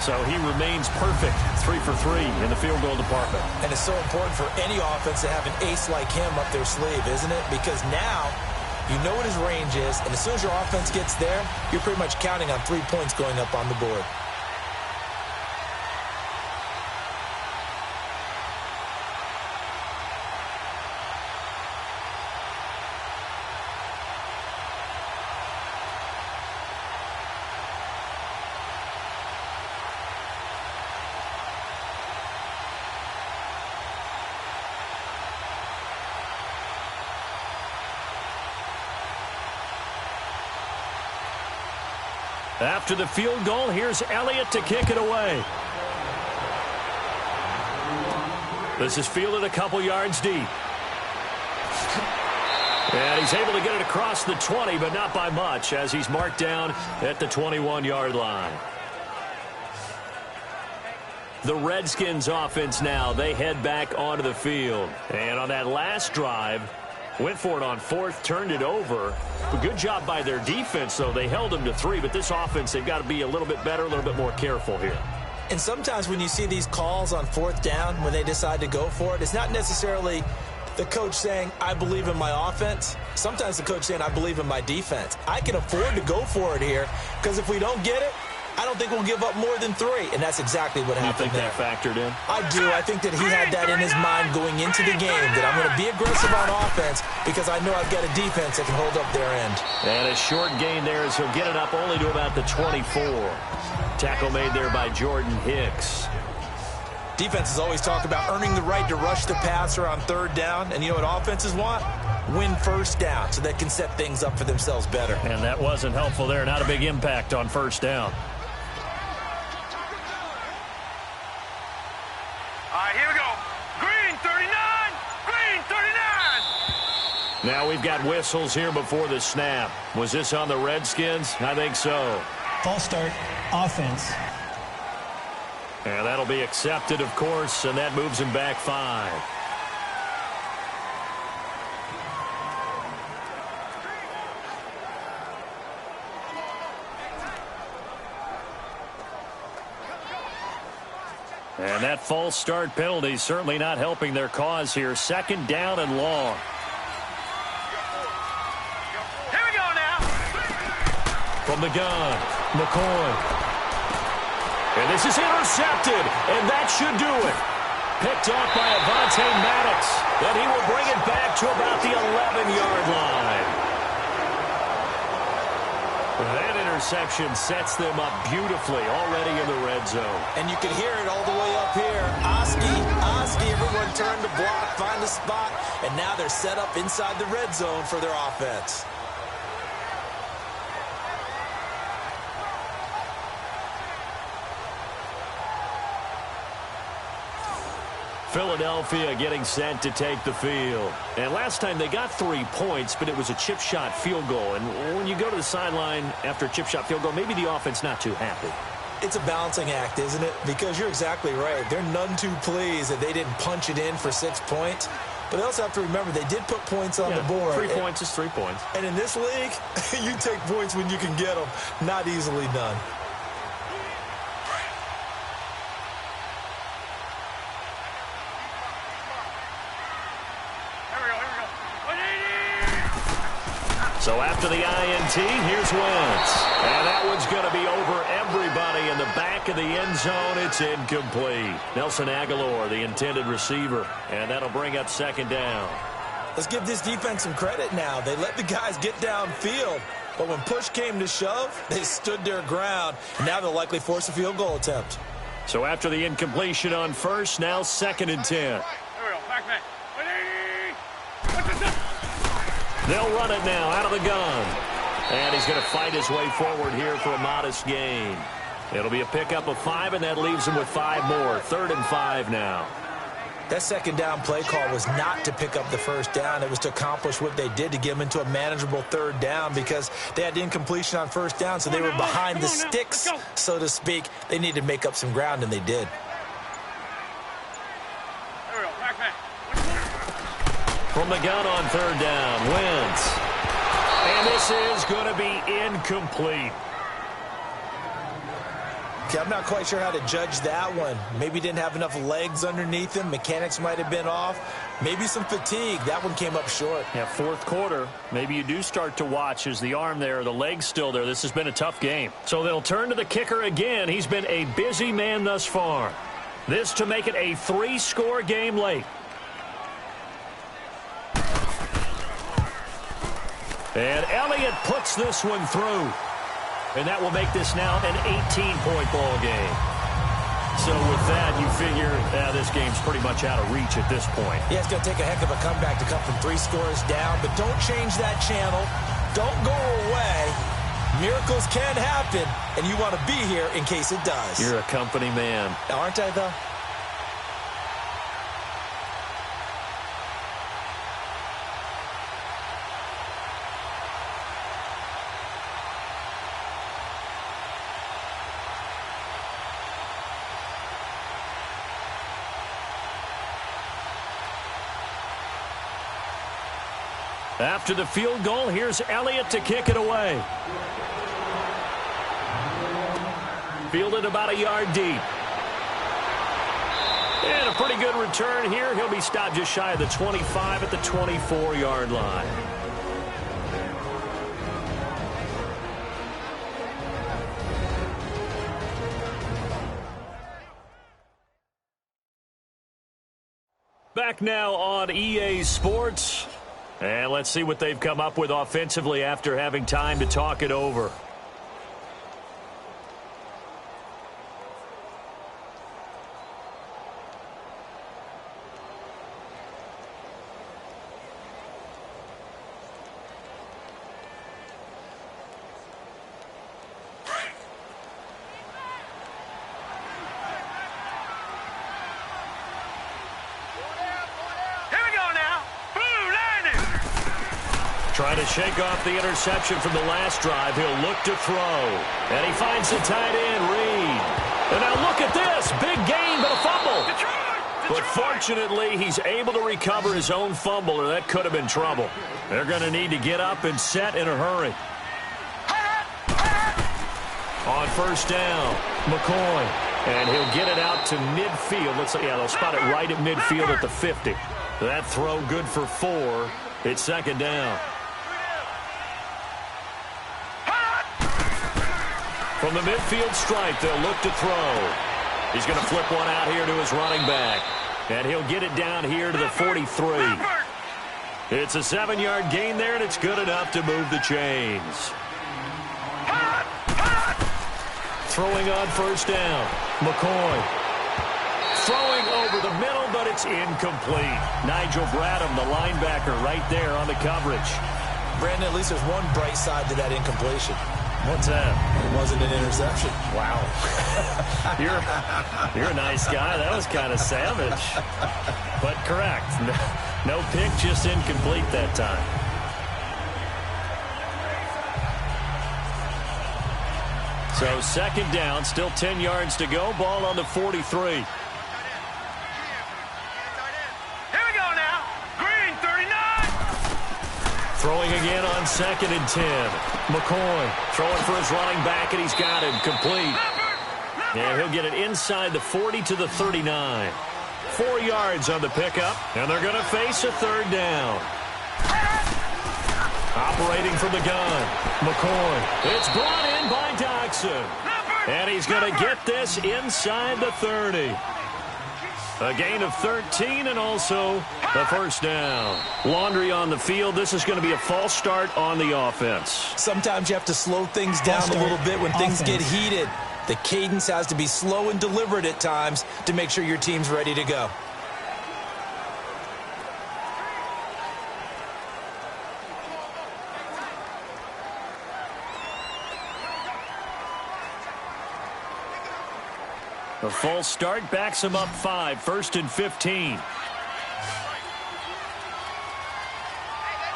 So he remains perfect, 3 for 3 in the field goal department. And it's so important for any offense to have an ace like him up their sleeve, isn't it? Because now you know what his range is, and as soon as your offense gets there, you're pretty much counting on 3 points going up on the board. After the field goal, here's Elliott to kick it away. This is fielded a couple yards deep. And he's able to get it across the 20, but not by much, as he's marked down at the 21-yard line. The Redskins offense now, they head back onto the field. And on that last drive, went for it on 4th, turned it over. A good job by their defense, though. They held them to 3, but this offense, they've got to be a little bit better, a little bit more careful here. And sometimes when you see these calls on 4th down, when they decide to go for it, it's not necessarily the coach saying, I believe in my offense. Sometimes the coach saying, I believe in my defense. I can afford to go for it here, because if we don't get it, I don't think we'll give up more than 3, and that's exactly what happened there. You think that factored in? I do. I think that he had that in his mind going into the game, that I'm going to be aggressive on offense because I know I've got a defense that can hold up their end. And a short gain there as he'll get it up only to about the 24. Tackle made there by Jordan Hicks. Defenses always talk about earning the right to rush the passer on 3rd down, and you know what offenses want? Win 1st down so they can set things up for themselves better. And that wasn't helpful there. Not a big impact on 1st down. Here we go. Green 39. Green 39. Now we've got whistles here before the snap. Was this on the Redskins? I think so. False start, offense. And that'll be accepted, of course, and that moves him back 5. And that false start penalty certainly not helping their cause here. 2nd down and long. Here we go now. From the gun, McCoy. And this is intercepted, and that should do it. Picked off by Avonte Maddox, and he will bring it back to about the 11-yard line. That interception sets them up beautifully already in the red zone. And you can hear it all the way up here. Oski, everyone turned to block, find a spot, and now they're set up inside the red zone for their offense. Philadelphia getting set to take the field. And last time they got 3 points, but it was a chip shot field goal. And when you go to the sideline after a chip shot field goal, maybe the offense not too happy. It's a balancing act, isn't it? Because you're exactly right. They're none too pleased that they didn't punch it in for 6 points. But they also have to remember they did put points on the board. 3 points is 3 points. And in this league, you take points when you can get them. Not easily done. So after the INT, here's Wentz. And that one's going to be over everybody in the back of the end zone. It's incomplete. Nelson Aguilar, the intended receiver. And that'll bring up 2nd down. Let's give this defense some credit now. They let the guys get downfield. But when push came to shove, they stood their ground. And now they'll likely force a field goal attempt. So after the incompletion on 1st, now 2nd and 10. Here we go. Back man. What's this? They'll run it now out of the gun. And he's going to fight his way forward here for a modest gain. It'll be a pickup of 5, and that leaves him with 5 more. 3rd and 5 now. That second down play call was not to pick up the first down. It was to accomplish what they did, to get them into a manageable 3rd down, because they had incompletion on 1st down, so they were behind the sticks, so to speak. They needed to make up some ground, and they did. From the gun on 3rd down, Wentz. And this is going to be incomplete. Okay, I'm not quite sure how to judge that one. Maybe didn't have enough legs underneath him. Mechanics might have been off. Maybe some fatigue. That one came up short. Yeah, 4th quarter. Maybe you do start to watch. Is the arm there, the leg's still there? This has been a tough game. So they'll turn to the kicker again. He's been a busy man thus far. This to make it a 3-score game late. And Elliott puts this one through. And that will make this now an 18-point ball game. So with that, you figure this game's pretty much out of reach at this point. Yeah, it's going to take a heck of a comeback to come from 3 scores down. But don't change that channel. Don't go away. Miracles can happen, and you want to be here in case it does. You're a company man. Aren't I, though? After the field goal, here's Elliott to kick it away. Fielded about a yard deep. And a pretty good return here. He'll be stopped just shy of the 25 at the 24-yard line. Back now on EA Sports. And let's see what they've come up with offensively after having time to talk it over. Trying to shake off the interception from the last drive. He'll look to throw. And he finds the tight end, Reed. And now look at this. Big gain, but a fumble. But fortunately, he's able to recover his own fumble, or that could have been trouble. They're going to need to get up and set in a hurry. On 1st down, McCoy. And he'll get it out to midfield. They'll spot it right at midfield at the 50. That throw good for 4. It's 2nd down. From the midfield stripe, they'll look to throw. He's going to flip one out here to his running back. And he'll get it down here to the 43. It's a 7-yard gain there, and it's good enough to move the chains. Throwing on 1st down. McCoy. Throwing over the middle, but it's incomplete. Nigel Bradham, the linebacker, right there on the coverage. Brandon, at least there's one bright side to that incompletion. What's that? It wasn't an interception. Wow. You're a nice guy. That was kind of savage. But correct. No pick, just incomplete that time. So 2nd down, still 10 yards to go. Ball on the 43. Throwing again on 2nd and 10. McCoy throwing for his running back, and he's got him complete. And he'll get it inside the 40 to the 39. 4 yards on the pickup, and they're going to face a 3rd down. Operating from the gun, McCoy. It's brought in by Doxson. And he's going to get this inside the 30. A gain of 13 and also the 1st down. Laundry on the field. This is going to be a false start on the offense. Sometimes you have to slow things down a little bit when things get heated. The cadence has to be slow and deliberate at times to make sure your team's ready to go. A false start backs him up 5, 1st and 15. All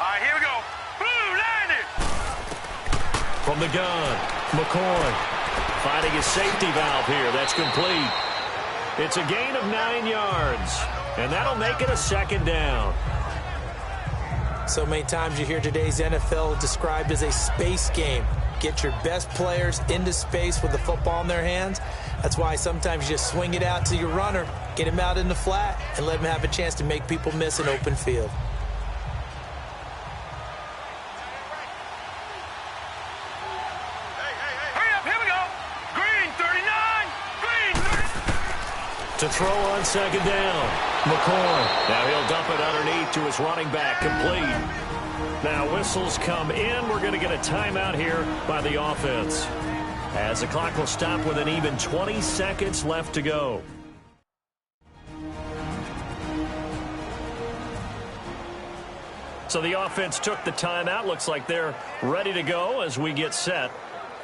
right, here we go. Blue, landed. From the gun, McCoy finding his safety valve here. That's complete. It's a gain of 9 yards, and that'll make it a 2nd down. So many times you hear today's NFL described as a space game. Get your best players into space with the football in their hands. That's why sometimes you just swing it out to your runner, get him out in the flat, and let him have a chance to make people miss an open field. Hurry up, here we go. Green, 39. Green, 30. To throw on 2nd down, McCoy. Now he'll dump it underneath to his running back, complete. Now whistles come in. We're going to get a timeout here by the offense, as the clock will stop with an even 20 seconds left to go. So the offense took the timeout. Looks like they're ready to go as we get set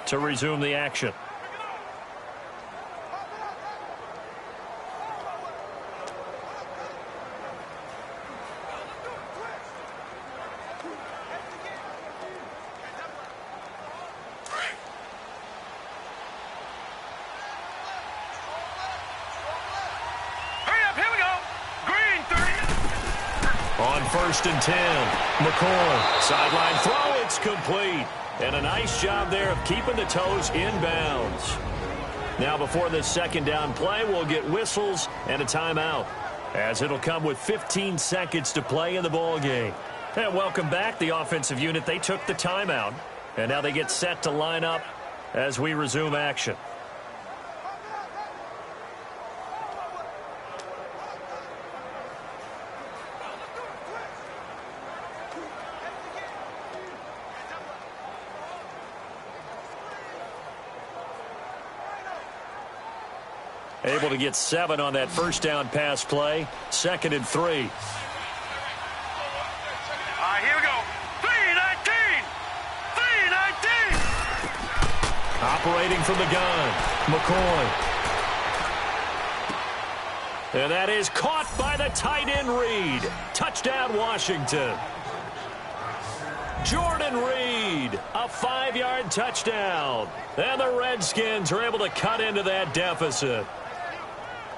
to resume the action. On 1st and 10, McCoy, sideline throw, it's complete. And a nice job there of keeping the toes in bounds. Now before this 2nd down play, we'll get whistles and a timeout, as it'll come with 15 seconds to play in the ball game. And welcome back, the offensive unit. They took the timeout, and now they get set to line up as we resume action. Able to get 7 on that 1st down pass play. 2nd and 3. All right, here we go. 3-19. 3-19. Operating from the gun, McCoy. And that is caught by the tight end Reed. Touchdown, Washington. Jordan Reed, a 5-yard touchdown. And the Redskins are able to cut into that deficit.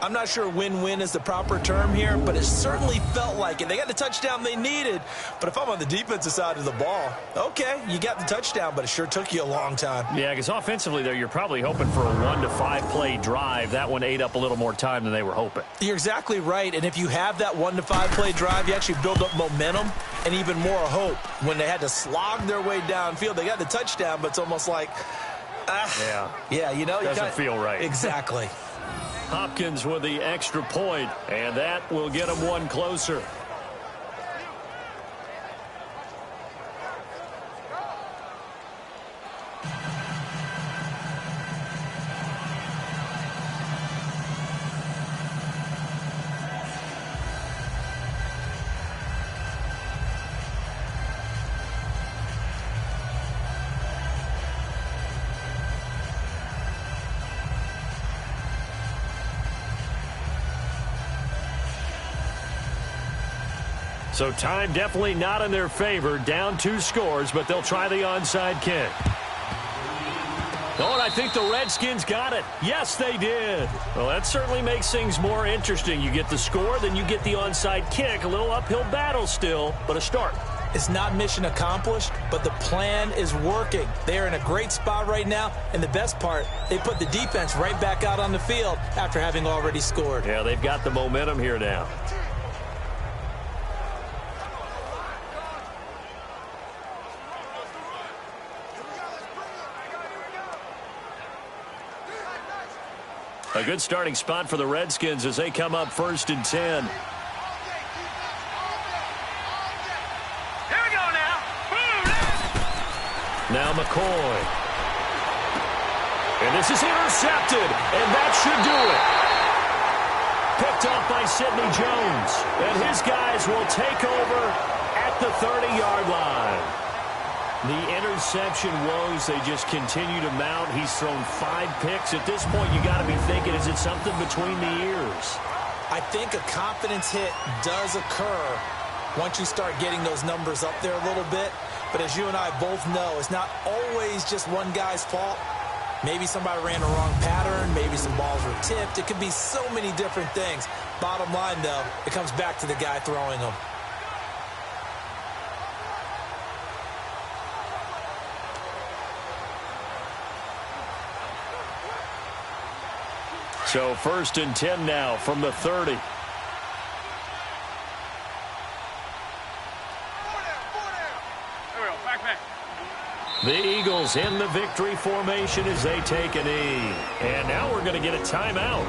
I'm not sure win-win is the proper term here, but it certainly felt like it. They got the touchdown they needed, but if I'm on the defensive side of the ball, okay, you got the touchdown, but it sure took you a long time. Yeah, because offensively there, you're probably hoping for a 1 to 5 play drive. That one ate up a little more time than they were hoping. You're exactly right, and if you have that 1 to 5 play drive, you actually build up momentum and even more hope. When they had to slog their way downfield, they got the touchdown, but it's almost like, yeah, you know, doesn't feel right. Exactly. Hopkins with the extra point, and that will get him one closer. So time definitely not in their favor. Down 2 scores, but they'll try the onside kick. Oh, and I think the Redskins got it. Yes, they did. Well, that certainly makes things more interesting. You get the score, then you get the onside kick. A little uphill battle still, but a start. It's not mission accomplished, but the plan is working. They're in a great spot right now, and the best part, they put the defense right back out on the field after having already scored. Yeah, they've got the momentum here now. A good starting spot for the Redskins as they come up 1st and 10. Here we go now. Now McCoy. And this is intercepted, and that should do it. Picked off by Sidney Jones, and his guys will take over at the 30-yard line. The interception woes, they just continue to mount. He's thrown 5 picks. At this point, you got to be thinking, is it something between the ears? I think a confidence hit does occur once you start getting those numbers up there a little bit. But as you and I both know, it's not always just one guy's fault. Maybe somebody ran the wrong pattern. Maybe some balls were tipped. It could be so many different things. Bottom line, though, it comes back to the guy throwing them. So 1st and 10 now from the 30. The Eagles in the victory formation as they take a knee. And now we're going to get a timeout.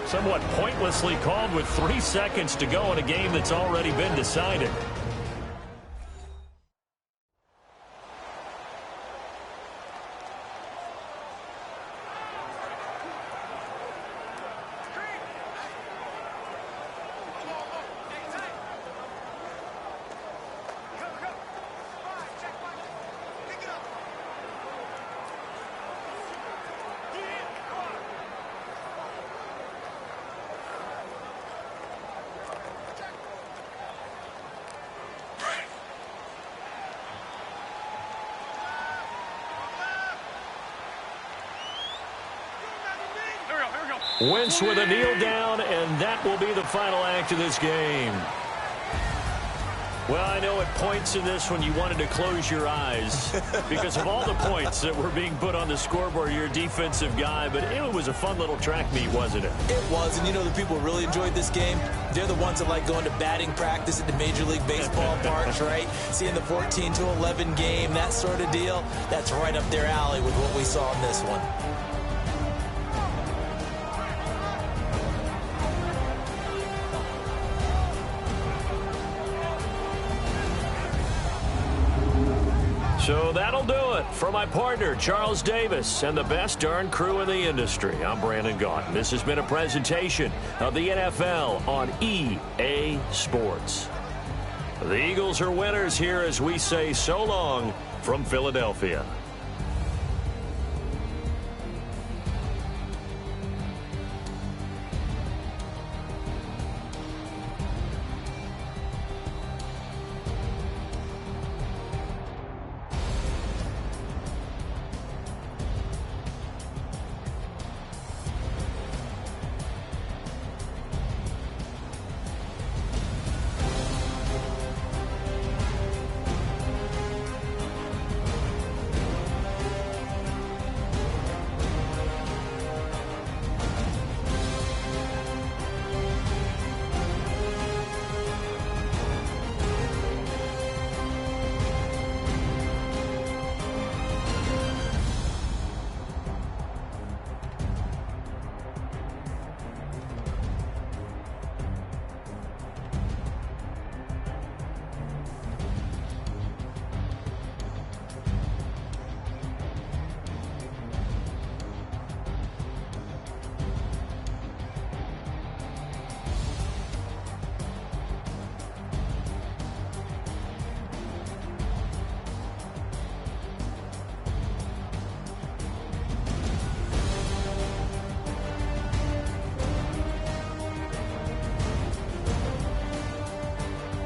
Somewhat pointlessly called with 3 seconds to go in a game that's already been decided. Wentz with a kneel down, and that will be the final act of this game. Well, I know at points in this one you wanted to close your eyes because of all the points that were being put on the scoreboard. You're a defensive guy, but it was a fun little track meet, wasn't it? It was, and you know the people who really enjoyed this game? They're the ones that like going to batting practice at the Major League Baseball parks, right? Seeing the 14-11 game, that sort of deal. That's right up their alley with what we saw in this one. So that'll do it for my partner, Charles Davis, and the best darn crew in the industry. I'm Brandon Gaughan. This has been a presentation of the NFL on EA Sports. The Eagles are winners here as we say so long from Philadelphia.